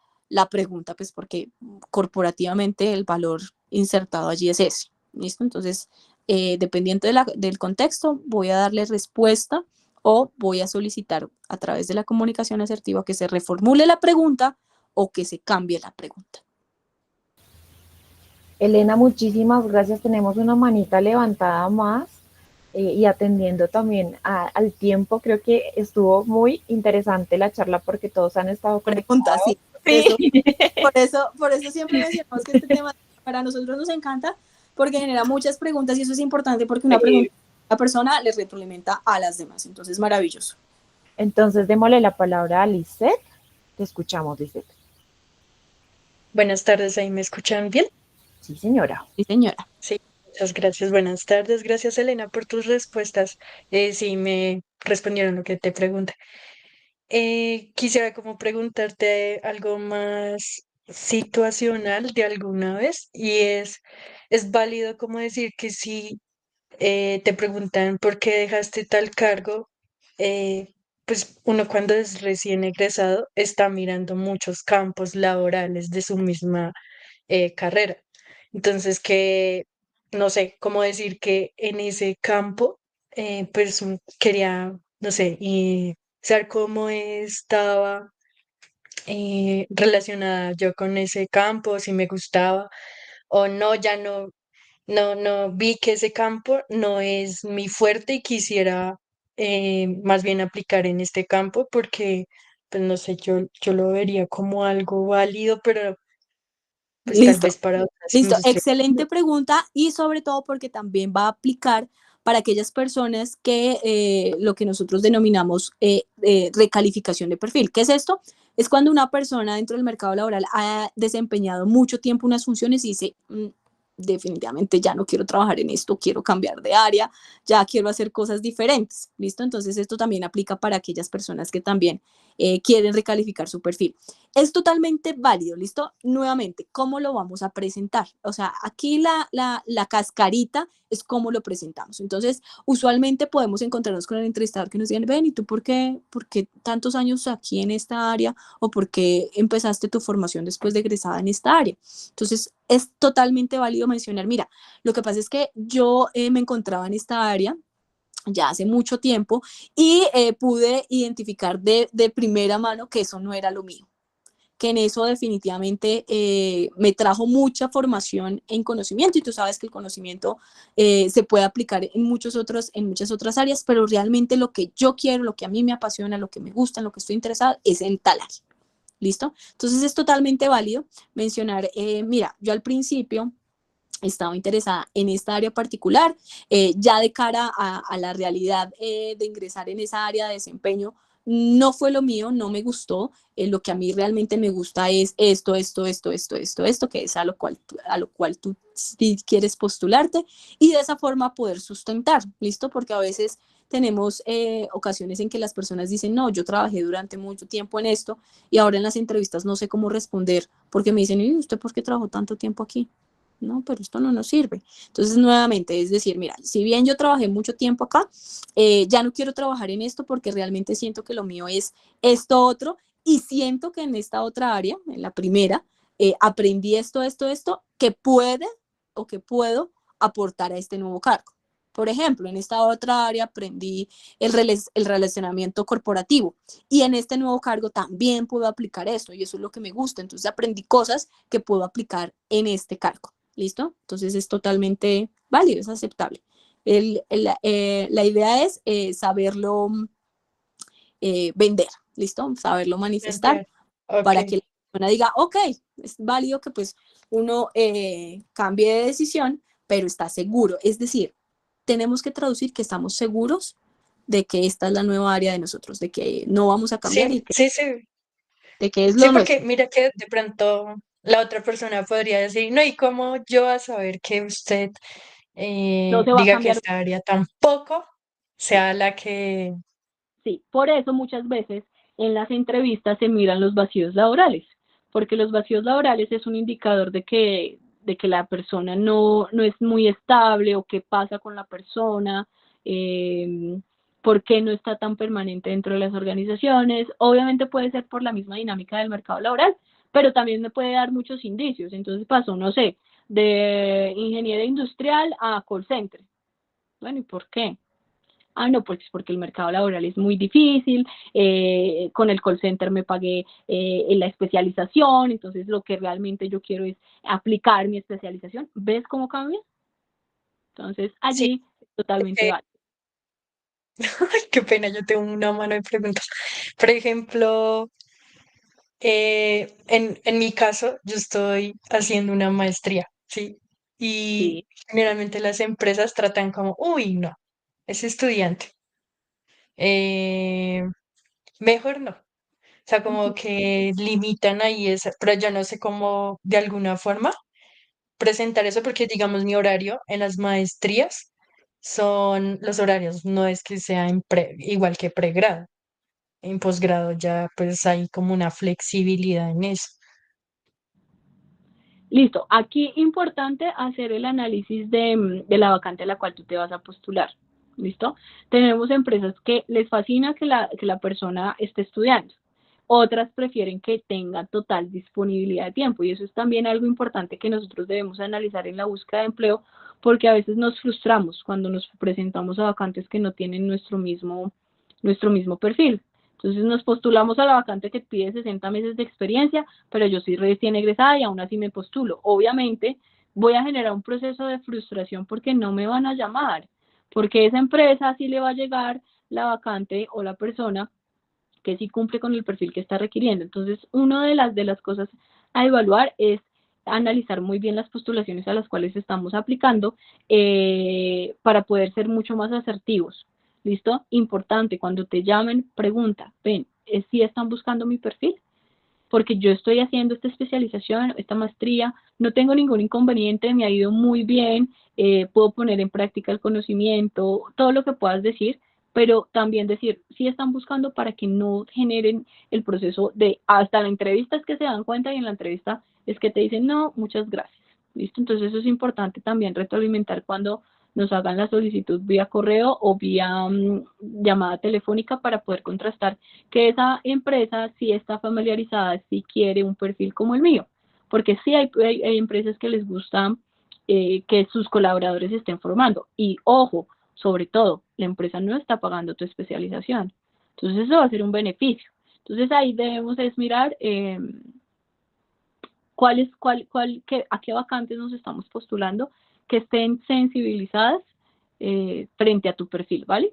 pregunta, pues porque corporativamente el valor insertado allí es ese. ¿Listo? Entonces, dependiendo del contexto, voy a darle respuesta o voy a solicitar a través de la comunicación asertiva que se reformule la pregunta o que se cambie la pregunta. Elena, muchísimas gracias. Tenemos una manita levantada más y atendiendo también al tiempo. Creo que estuvo muy interesante la charla porque todos han estado Pregunta, conectados. sí. Por eso siempre mencionamos que este tema para nosotros nos encanta porque genera muchas preguntas y eso es importante porque una pregunta a la persona le retroalimenta a las demás. Entonces, maravilloso. Entonces, démosle la palabra a Lisette. Te escuchamos, Lisette. Buenas tardes, ¿ahí me escuchan bien? Sí, señora. Sí, señora. Sí, muchas gracias. Buenas tardes. Gracias, Elena, por tus respuestas. Sí, me respondieron lo que te pregunté. Quisiera como preguntarte algo más situacional de alguna vez y ¿es válido como decir que si te preguntan por qué dejaste tal cargo? Pues uno cuando es recién egresado está mirando muchos campos laborales de su misma carrera. Entonces, que, no sé, cómo decir que en ese campo, pues quería, no sé, y saber cómo estaba relacionada yo con ese campo, si me gustaba o no, ya no vi que ese campo no es mi fuerte y quisiera más bien aplicar en este campo porque, pues no sé, yo lo vería como algo válido, pero pues tal Listo. vez para otras Listo, industrias. excelente pregunta y sobre todo porque también va a aplicar para aquellas personas que lo que nosotros denominamos recalificación de perfil. ¿Qué es esto? Es cuando una persona dentro del mercado laboral ha desempeñado mucho tiempo unas funciones y dice, definitivamente ya no quiero trabajar en esto, quiero cambiar de área, ya quiero hacer cosas diferentes. ¿Listo? Entonces esto también aplica para aquellas personas que también quieren recalificar su perfil. Es totalmente válido, ¿listo? Nuevamente, ¿cómo lo vamos a presentar? O sea, aquí la cascarita es cómo lo presentamos. Entonces, usualmente podemos encontrarnos con el entrevistador que nos diga, ven, ¿y tú por qué tantos años aquí en esta área? ¿O por qué empezaste tu formación después de egresada en esta área? Entonces, es totalmente válido mencionar, mira, lo que pasa es que yo me encontraba en esta área ya hace mucho tiempo y pude identificar de primera mano que eso no era lo mío, que en eso definitivamente me trajo mucha formación en conocimiento y tú sabes que el conocimiento se puede aplicar en muchas otras áreas, pero realmente lo que yo quiero, lo que a mí me apasiona, lo que me gusta, en lo que estoy interesada es en tal área. ¿Listo? Entonces es totalmente válido mencionar, mira, yo al principio estaba interesada en esta área particular, ya de cara a la realidad de ingresar en esa área de desempeño, no fue lo mío, no me gustó, lo que a mí realmente me gusta es esto, que es a lo cual tú sí quieres postularte y de esa forma poder sustentar, ¿listo? Porque a veces tenemos ocasiones en que las personas dicen, no, yo trabajé durante mucho tiempo en esto y ahora en las entrevistas no sé cómo responder porque me dicen, ¿y usted por qué trabajó tanto tiempo aquí? No, pero esto no nos sirve. Entonces, nuevamente, es decir, mira, si bien yo trabajé mucho tiempo acá, ya no quiero trabajar en esto porque realmente siento que lo mío es esto otro y siento que en esta otra área, en la primera, aprendí esto, que puede o que puedo aportar a este nuevo cargo. Por ejemplo, en esta otra área aprendí el relacionamiento corporativo y en este nuevo cargo también puedo aplicar esto y eso es lo que me gusta. Entonces aprendí cosas que puedo aplicar en este cargo. ¿Listo? Entonces es totalmente válido, es aceptable. La idea es saberlo vender, ¿listo? Saberlo manifestar para que Ok, la persona diga, ok, es válido que pues uno cambie de decisión, pero está seguro. Es decir, tenemos que traducir que estamos seguros de que esta es la nueva área de nosotros, de que no vamos a cambiar y sí, sí, sí. de que es Sí, lo porque nuestro. mira que de pronto la otra persona podría decir, no, ¿y cómo yo a saber que usted No se va a diga que cambiar. esta área tampoco Sí. sea la que... Sí, por eso muchas veces en las entrevistas se miran los vacíos laborales, porque los vacíos laborales es un indicador de que la persona no es muy estable o qué pasa con la persona, por qué no está tan permanente dentro de las organizaciones. Obviamente puede ser por la misma dinámica del mercado laboral, pero también me puede dar muchos indicios. Entonces pasó, no sé, de ingeniero industrial a call center. Bueno, ¿y por qué? No, pues porque el mercado laboral es muy difícil, con el call center me pagué la especialización, entonces lo que realmente yo quiero es aplicar mi especialización. ¿Ves cómo cambia? Entonces Sí, allí es totalmente porque, válido. ay, qué pena, yo tengo una mano de preguntas. Por ejemplo, en mi caso, yo estoy haciendo una maestría, ¿sí? Y Sí. generalmente las empresas tratan como, uy, no, es estudiante. Eh, mejor no. O sea, como que limitan ahí esa, pero yo no sé cómo de alguna forma presentar eso porque digamos mi horario en las maestrías son los horarios, no es que sea igual que pregrado. En posgrado ya pues hay como una flexibilidad en eso. Listo, aquí importante hacer el análisis de la vacante a la cual tú te vas a postular. ¿Listo? Tenemos empresas que les fascina que la persona esté estudiando. Otras prefieren que tenga total disponibilidad de tiempo y eso es también algo importante que nosotros debemos analizar en la búsqueda de empleo porque a veces nos frustramos cuando nos presentamos a vacantes que no tienen nuestro mismo perfil. Entonces nos postulamos a la vacante que pide 60 meses de experiencia, pero yo soy recién egresada y aún así me postulo. Obviamente voy a generar un proceso de frustración porque no me van a llamar, porque esa empresa sí le va a llegar la vacante o la persona que sí cumple con el perfil que está requiriendo. Entonces, una de las cosas a evaluar es analizar muy bien las postulaciones a las cuales estamos aplicando para poder ser mucho más asertivos. ¿Listo? Importante, cuando te llamen, pregunta, ven, ¿sí están buscando mi perfil? Porque yo estoy haciendo esta especialización, esta maestría, no tengo ningún inconveniente, me ha ido muy bien, puedo poner en práctica el conocimiento, todo lo que puedas decir, pero también decir, si están buscando para que no generen el proceso de hasta la entrevista es que se dan cuenta y en la entrevista es que te dicen, no, muchas gracias. ¿Listo? Entonces eso es importante también retroalimentar cuando nos hagan la solicitud vía correo o vía llamada telefónica para poder contrastar que esa empresa sí está familiarizada, sí quiere un perfil como el mío, porque sí hay empresas que les gusta que sus colaboradores estén formando. Y ojo, sobre todo, la empresa no está pagando tu especialización. Entonces eso va a ser un beneficio. Entonces ahí debemos es mirar a qué vacantes nos estamos postulando que estén sensibilizadas frente a tu perfil, ¿vale?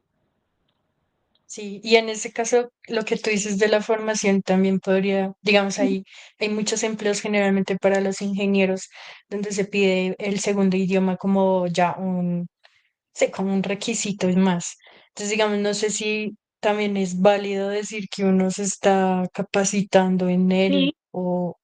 Sí, y en ese caso, lo que tú dices de la formación también podría, digamos, hay muchos empleos generalmente para los ingenieros donde se pide el segundo idioma como ya sí, como un requisito y más. Entonces, digamos, no sé si también es válido decir que uno se está capacitando en él Sí, o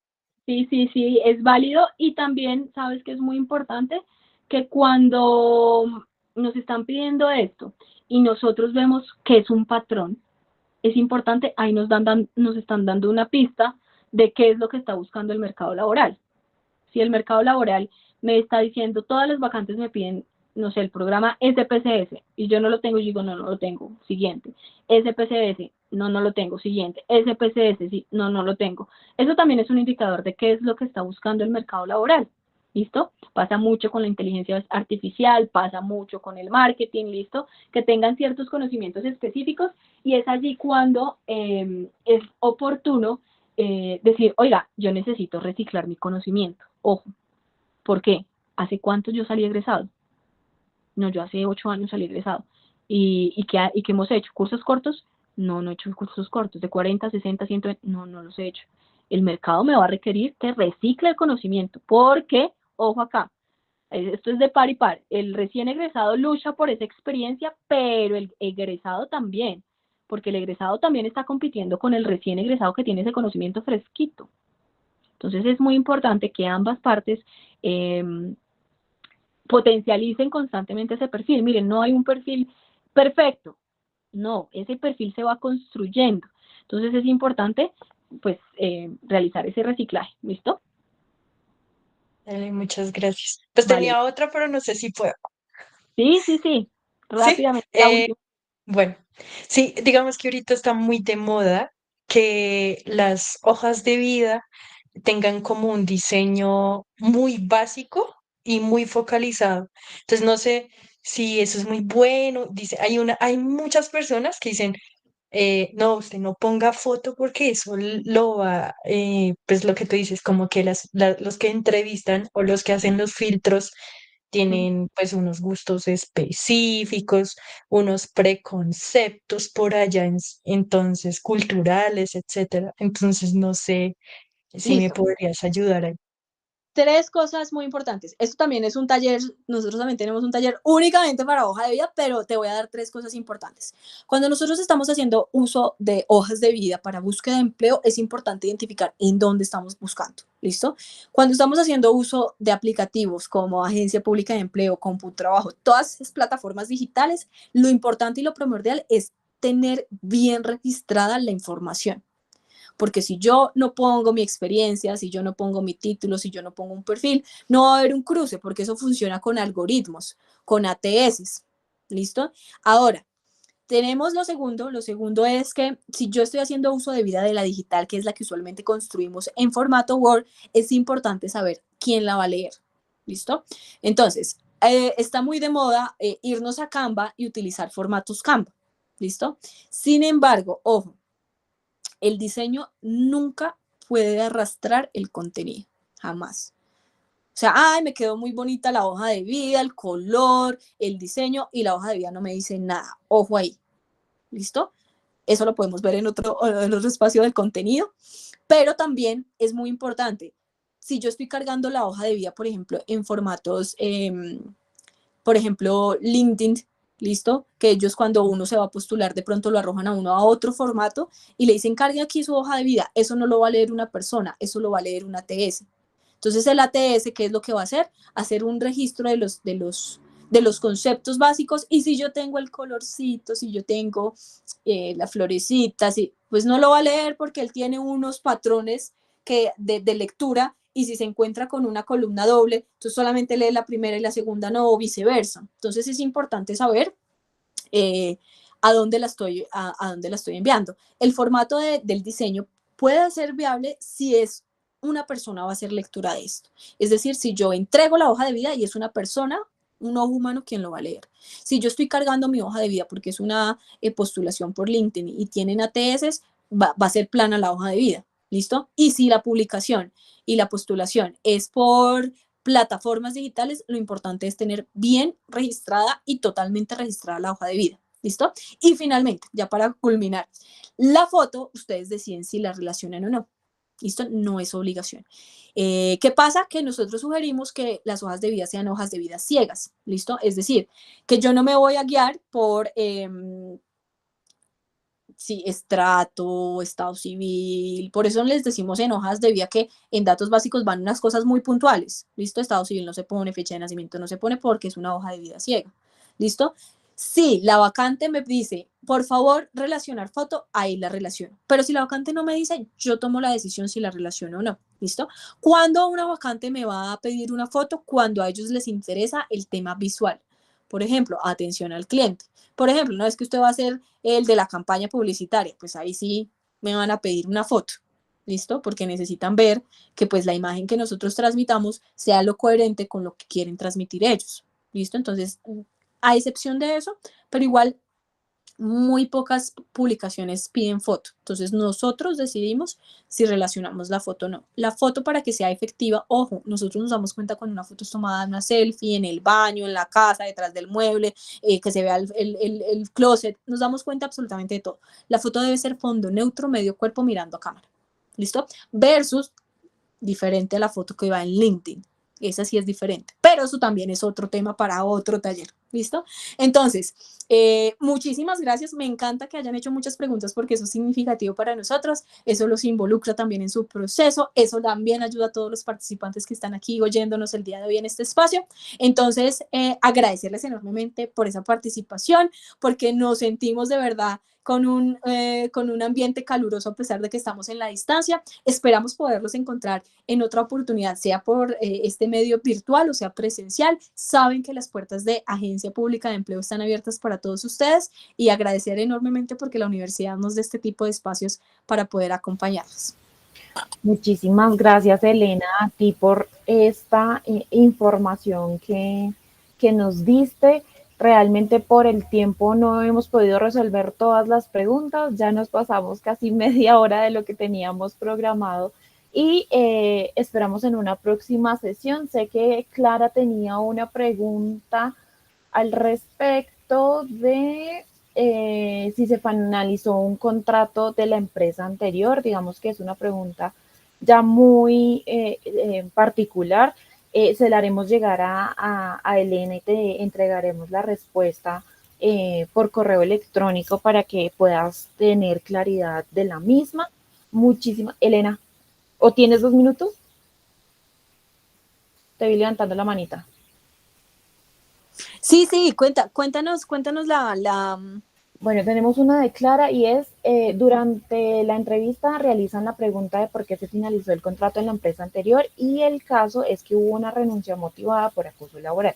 sí, sí, sí, es válido y también sabes que es muy importante que cuando nos están pidiendo esto y nosotros vemos que es un patrón, es importante, ahí nos están dando una pista de qué es lo que está buscando el mercado laboral. Si el mercado laboral me está diciendo todas las vacantes me piden, no sé, el programa SPSS y yo no lo tengo, y digo, no, no lo tengo, siguiente. SPSS, no, no lo tengo, siguiente. SPSS, sí, no, no lo tengo. Eso también es un indicador de qué es lo que está buscando el mercado laboral. ¿Listo? Pasa mucho con la inteligencia artificial, pasa mucho con el marketing, ¿listo? Que tengan ciertos conocimientos específicos y es allí cuando es oportuno decir, oiga, yo necesito reciclar mi conocimiento. Ojo, ¿por qué? ¿Hace cuánto yo salí egresado? No, yo hace 8 años salí egresado. ¿Y qué hemos hecho? ¿Cursos cortos? No, no he hecho cursos cortos. De 40, 60, 100, no, no los he hecho. El mercado me va a requerir que recicle el conocimiento, porque, ojo acá, esto es de par y par. El recién egresado lucha por esa experiencia, pero el egresado también, porque el egresado también está compitiendo con el recién egresado que tiene ese conocimiento fresquito. Entonces es muy importante que ambas partes eh, potencialicen constantemente ese perfil. Miren, no hay un perfil perfecto, no, ese perfil se va construyendo. Entonces es importante pues realizar ese reciclaje, ¿listo? dale, muchas gracias. Pues Vale. tenía otra, pero no sé si puedo. Sí, sí, sí. Sí, Rápidamente, la última. bueno, sí, digamos que ahorita está muy de moda que las hojas de vida tengan como un diseño muy básico y muy focalizado. Entonces, no sé Sí, eso es muy bueno. Dice, hay muchas personas que dicen, no, usted no ponga foto porque eso lo va, pues lo que tú dices, como que los que entrevistan o los que hacen los filtros tienen pues unos gustos específicos, unos preconceptos por allá, entonces culturales, etcétera. Entonces no sé si me Listo. podrías ayudar ahí. Tres cosas muy importantes. Esto también es un taller, nosotros también tenemos un taller únicamente para hoja de vida, pero te voy a dar tres cosas importantes. Cuando nosotros estamos haciendo uso de hojas de vida para búsqueda de empleo, es importante identificar en dónde estamos buscando. ¿Listo? Cuando estamos haciendo uso de aplicativos como Agencia Pública de Empleo, CompuTrabajo, todas esas plataformas digitales, lo importante y lo primordial es tener bien registrada la información. Porque si yo no pongo mi experiencia, si yo no pongo mi título, si yo no pongo un perfil, no va a haber un cruce, porque eso funciona con algoritmos, con ATS. ¿Listo? Ahora, tenemos lo segundo es que si yo estoy haciendo uso de vida de la digital, que es la que usualmente construimos en formato Word, es importante saber quién la va a leer. ¿Listo? Entonces, está muy de moda irnos a Canva y utilizar formatos Canva. ¿Listo? Sin embargo, ojo, el diseño nunca puede arrastrar el contenido, jamás. O sea, ay, me quedó muy bonita la hoja de vida, el color, el diseño y la hoja de vida no me dice nada. Ojo ahí, ¿listo? Eso lo podemos ver en otro espacio del contenido, pero también es muy importante. Si yo estoy cargando la hoja de vida, por ejemplo, en formatos por ejemplo, LinkedIn, ¿listo? Que ellos cuando uno se va a postular de pronto lo arrojan a uno a otro formato y le dicen cargue aquí su hoja de vida. Eso no lo va a leer una persona, eso lo va a leer un ATS. Entonces el ATS, ¿qué es lo que va a hacer? Hacer un registro de los conceptos básicos y si yo tengo el colorcito, si yo tengo la florecita, pues no lo va a leer porque él tiene unos patrones de lectura y si se encuentra con una columna doble, entonces solamente lee la primera y la segunda no, o viceversa. Entonces es importante saber eh, a dónde la estoy enviando. El formato del diseño puede ser viable si es una persona va a hacer lectura de esto. Es decir, si yo entrego la hoja de vida y es una persona, un ojo humano quien lo va a leer. Si yo estoy cargando mi hoja de vida porque es una postulación por LinkedIn y tienen ATS, va a ser plana la hoja de vida. ¿Listo? Y si la publicación y la postulación es por plataformas digitales, lo importante es tener bien registrada y totalmente registrada la hoja de vida. ¿Listo? Y finalmente, ya para culminar, la foto, ustedes deciden si la relacionan o no. ¿Listo? No es obligación. ¿Qué pasa? Que nosotros sugerimos que las hojas de vida sean hojas de vida ciegas. ¿Listo? Es decir, que yo no me voy a guiar por sí, estrato, estado civil, por eso les decimos en hojas de vida que en datos básicos van unas cosas muy puntuales, ¿listo? Estado civil no se pone, fecha de nacimiento no se pone porque es una hoja de vida ciega, ¿listo? Si la vacante me dice, por favor, relacionar foto, ahí la relaciono. Pero si la vacante no me dice, yo tomo la decisión si la relaciono o no, ¿listo? Cuando una vacante me va a pedir una foto, cuando a ellos les interesa el tema visual. Por ejemplo, atención al cliente. Por ejemplo, no es que usted va a hacer el de la campaña publicitaria, pues ahí sí me van a pedir una foto, ¿listo? Porque necesitan ver que pues la imagen que nosotros transmitamos sea lo coherente con lo que quieren transmitir ellos, ¿listo? Entonces, a excepción de eso, pero igual muy pocas publicaciones piden foto. Entonces nosotros decidimos si relacionamos la foto o no. La foto para que sea efectiva, ojo, nosotros nos damos cuenta cuando una foto es tomada en una selfie, en el baño, en la casa, detrás del mueble, que se vea el closet, nos damos cuenta absolutamente de todo. La foto debe ser fondo neutro, medio cuerpo mirando a cámara. ¿Listo? Versus diferente a la foto que va en LinkedIn. Esa sí es diferente, pero eso también es otro tema para otro taller. ¿Listo? Entonces, muchísimas gracias. Me encanta que hayan hecho muchas preguntas porque eso es significativo para nosotros. Eso los involucra también en su proceso. Eso también ayuda a todos los participantes que están aquí oyéndonos el día de hoy en este espacio. Entonces, agradecerles enormemente por esa participación, porque nos sentimos de verdad con un ambiente caluroso a pesar de que estamos en la distancia. Esperamos poderlos encontrar en otra oportunidad, sea por este medio virtual o sea presencial. Saben que las puertas de Agencia Pública de Empleo están abiertas para todos ustedes y agradecer enormemente porque la universidad nos dé este tipo de espacios para poder acompañarlos. Muchísimas gracias, Elena, a ti por esta información que nos diste. Realmente por el tiempo no hemos podido resolver todas las preguntas, ya nos pasamos casi media hora de lo que teníamos programado y esperamos en una próxima sesión. Sé que Clara tenía una pregunta al respecto de si se finalizó un contrato de la empresa anterior. Digamos que es una pregunta ya muy particular. Se la haremos llegar a Elena y te entregaremos la respuesta por correo electrónico para que puedas tener claridad de la misma. Muchísimas. Elena, ¿o tienes 2 minutos? Te vi levantando la manita. Sí, cuéntanos Bueno, tenemos una de Clara y es, durante la entrevista realizan la pregunta de por qué se finalizó el contrato en la empresa anterior y el caso es que hubo una renuncia motivada por acoso laboral.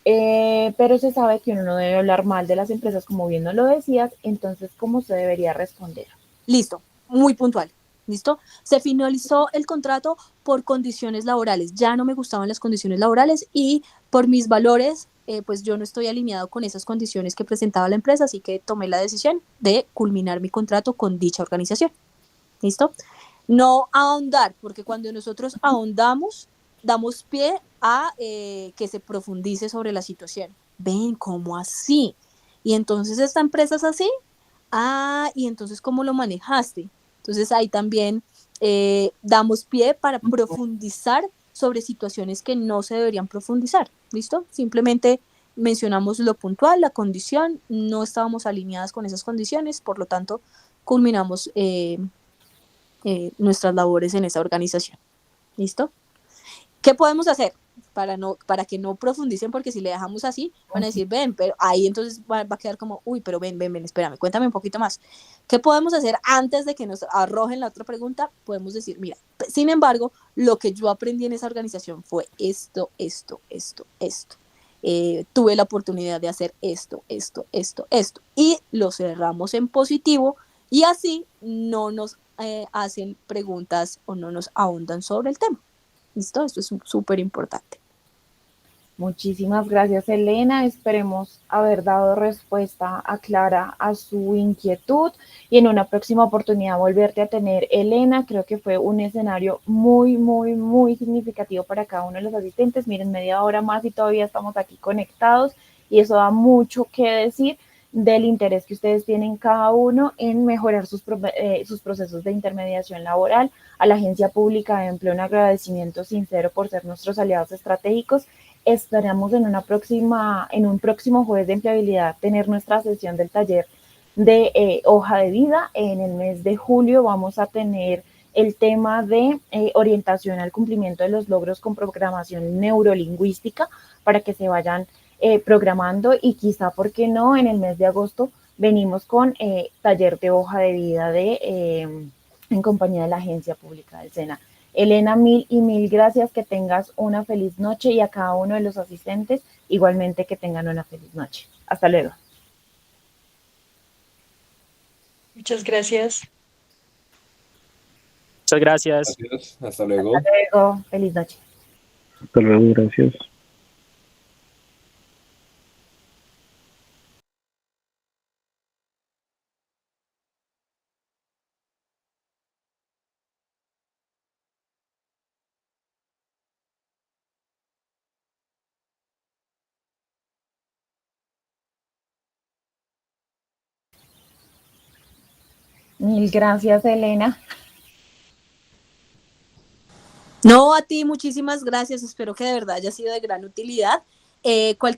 Pero se sabe que uno no debe hablar mal de las empresas, como bien nos lo decías, entonces, ¿cómo se debería responder? Listo, muy puntual. ¿Listo? Se finalizó el contrato por condiciones laborales. Ya no me gustaban las condiciones laborales y por mis valores, pues yo no estoy alineado con esas condiciones que presentaba la empresa, así que tomé la decisión de culminar mi contrato con dicha organización. ¿Listo? No ahondar, porque cuando nosotros ahondamos, damos pie a que se profundice sobre la situación. Ven, ¿cómo así? Y entonces esta empresa es así. Ah, y entonces, ¿cómo lo manejaste? Entonces ahí también damos pie para profundizar sobre situaciones que no se deberían profundizar. ¿Listo? Simplemente mencionamos lo puntual, la condición, no estábamos alineadas con esas condiciones, por lo tanto, culminamos nuestras labores en esa organización. ¿Listo? ¿Qué podemos hacer para que no profundicen? Porque si le dejamos así, van a decir, ven, pero ahí entonces va a quedar como, uy, pero ven, espérame, cuéntame un poquito más. ¿Qué podemos hacer antes de que nos arrojen la otra pregunta? Podemos decir, mira, sin embargo, lo que yo aprendí en esa organización fue esto. Tuve la oportunidad de hacer esto. Y lo cerramos en positivo y así no nos hacen preguntas o no nos ahondan sobre el tema. ¿Listo? Esto es súper importante. Muchísimas gracias, Elena. Esperemos haber dado respuesta a Clara a su inquietud y en una próxima oportunidad volverte a tener, Elena. Creo que fue un escenario muy, muy, muy significativo para cada uno de los asistentes. Miren, media hora más y todavía estamos aquí conectados y eso da mucho que decir del interés que ustedes tienen cada uno en mejorar sus procesos de intermediación laboral. A la Agencia Pública de Empleo un agradecimiento sincero por ser nuestros aliados estratégicos. Esperamos en un próximo jueves de empleabilidad tener nuestra sesión del taller de hoja de vida. En el mes de julio vamos a tener el tema de orientación al cumplimiento de los logros con programación neurolingüística para que se vayan programando y quizá, ¿por qué no? En el mes de agosto venimos con taller de hoja de vida en compañía de la Agencia Pública del SENA. Elena, mil y mil gracias, que tengas una feliz noche y a cada uno de los asistentes igualmente que tengan una feliz noche. Hasta luego. Muchas gracias. Muchas gracias. Gracias. Hasta luego. Hasta luego. Feliz noche. Hasta luego, gracias. Mil gracias, Elena. No, a ti muchísimas gracias. Espero que de verdad haya sido de gran utilidad. Cualquier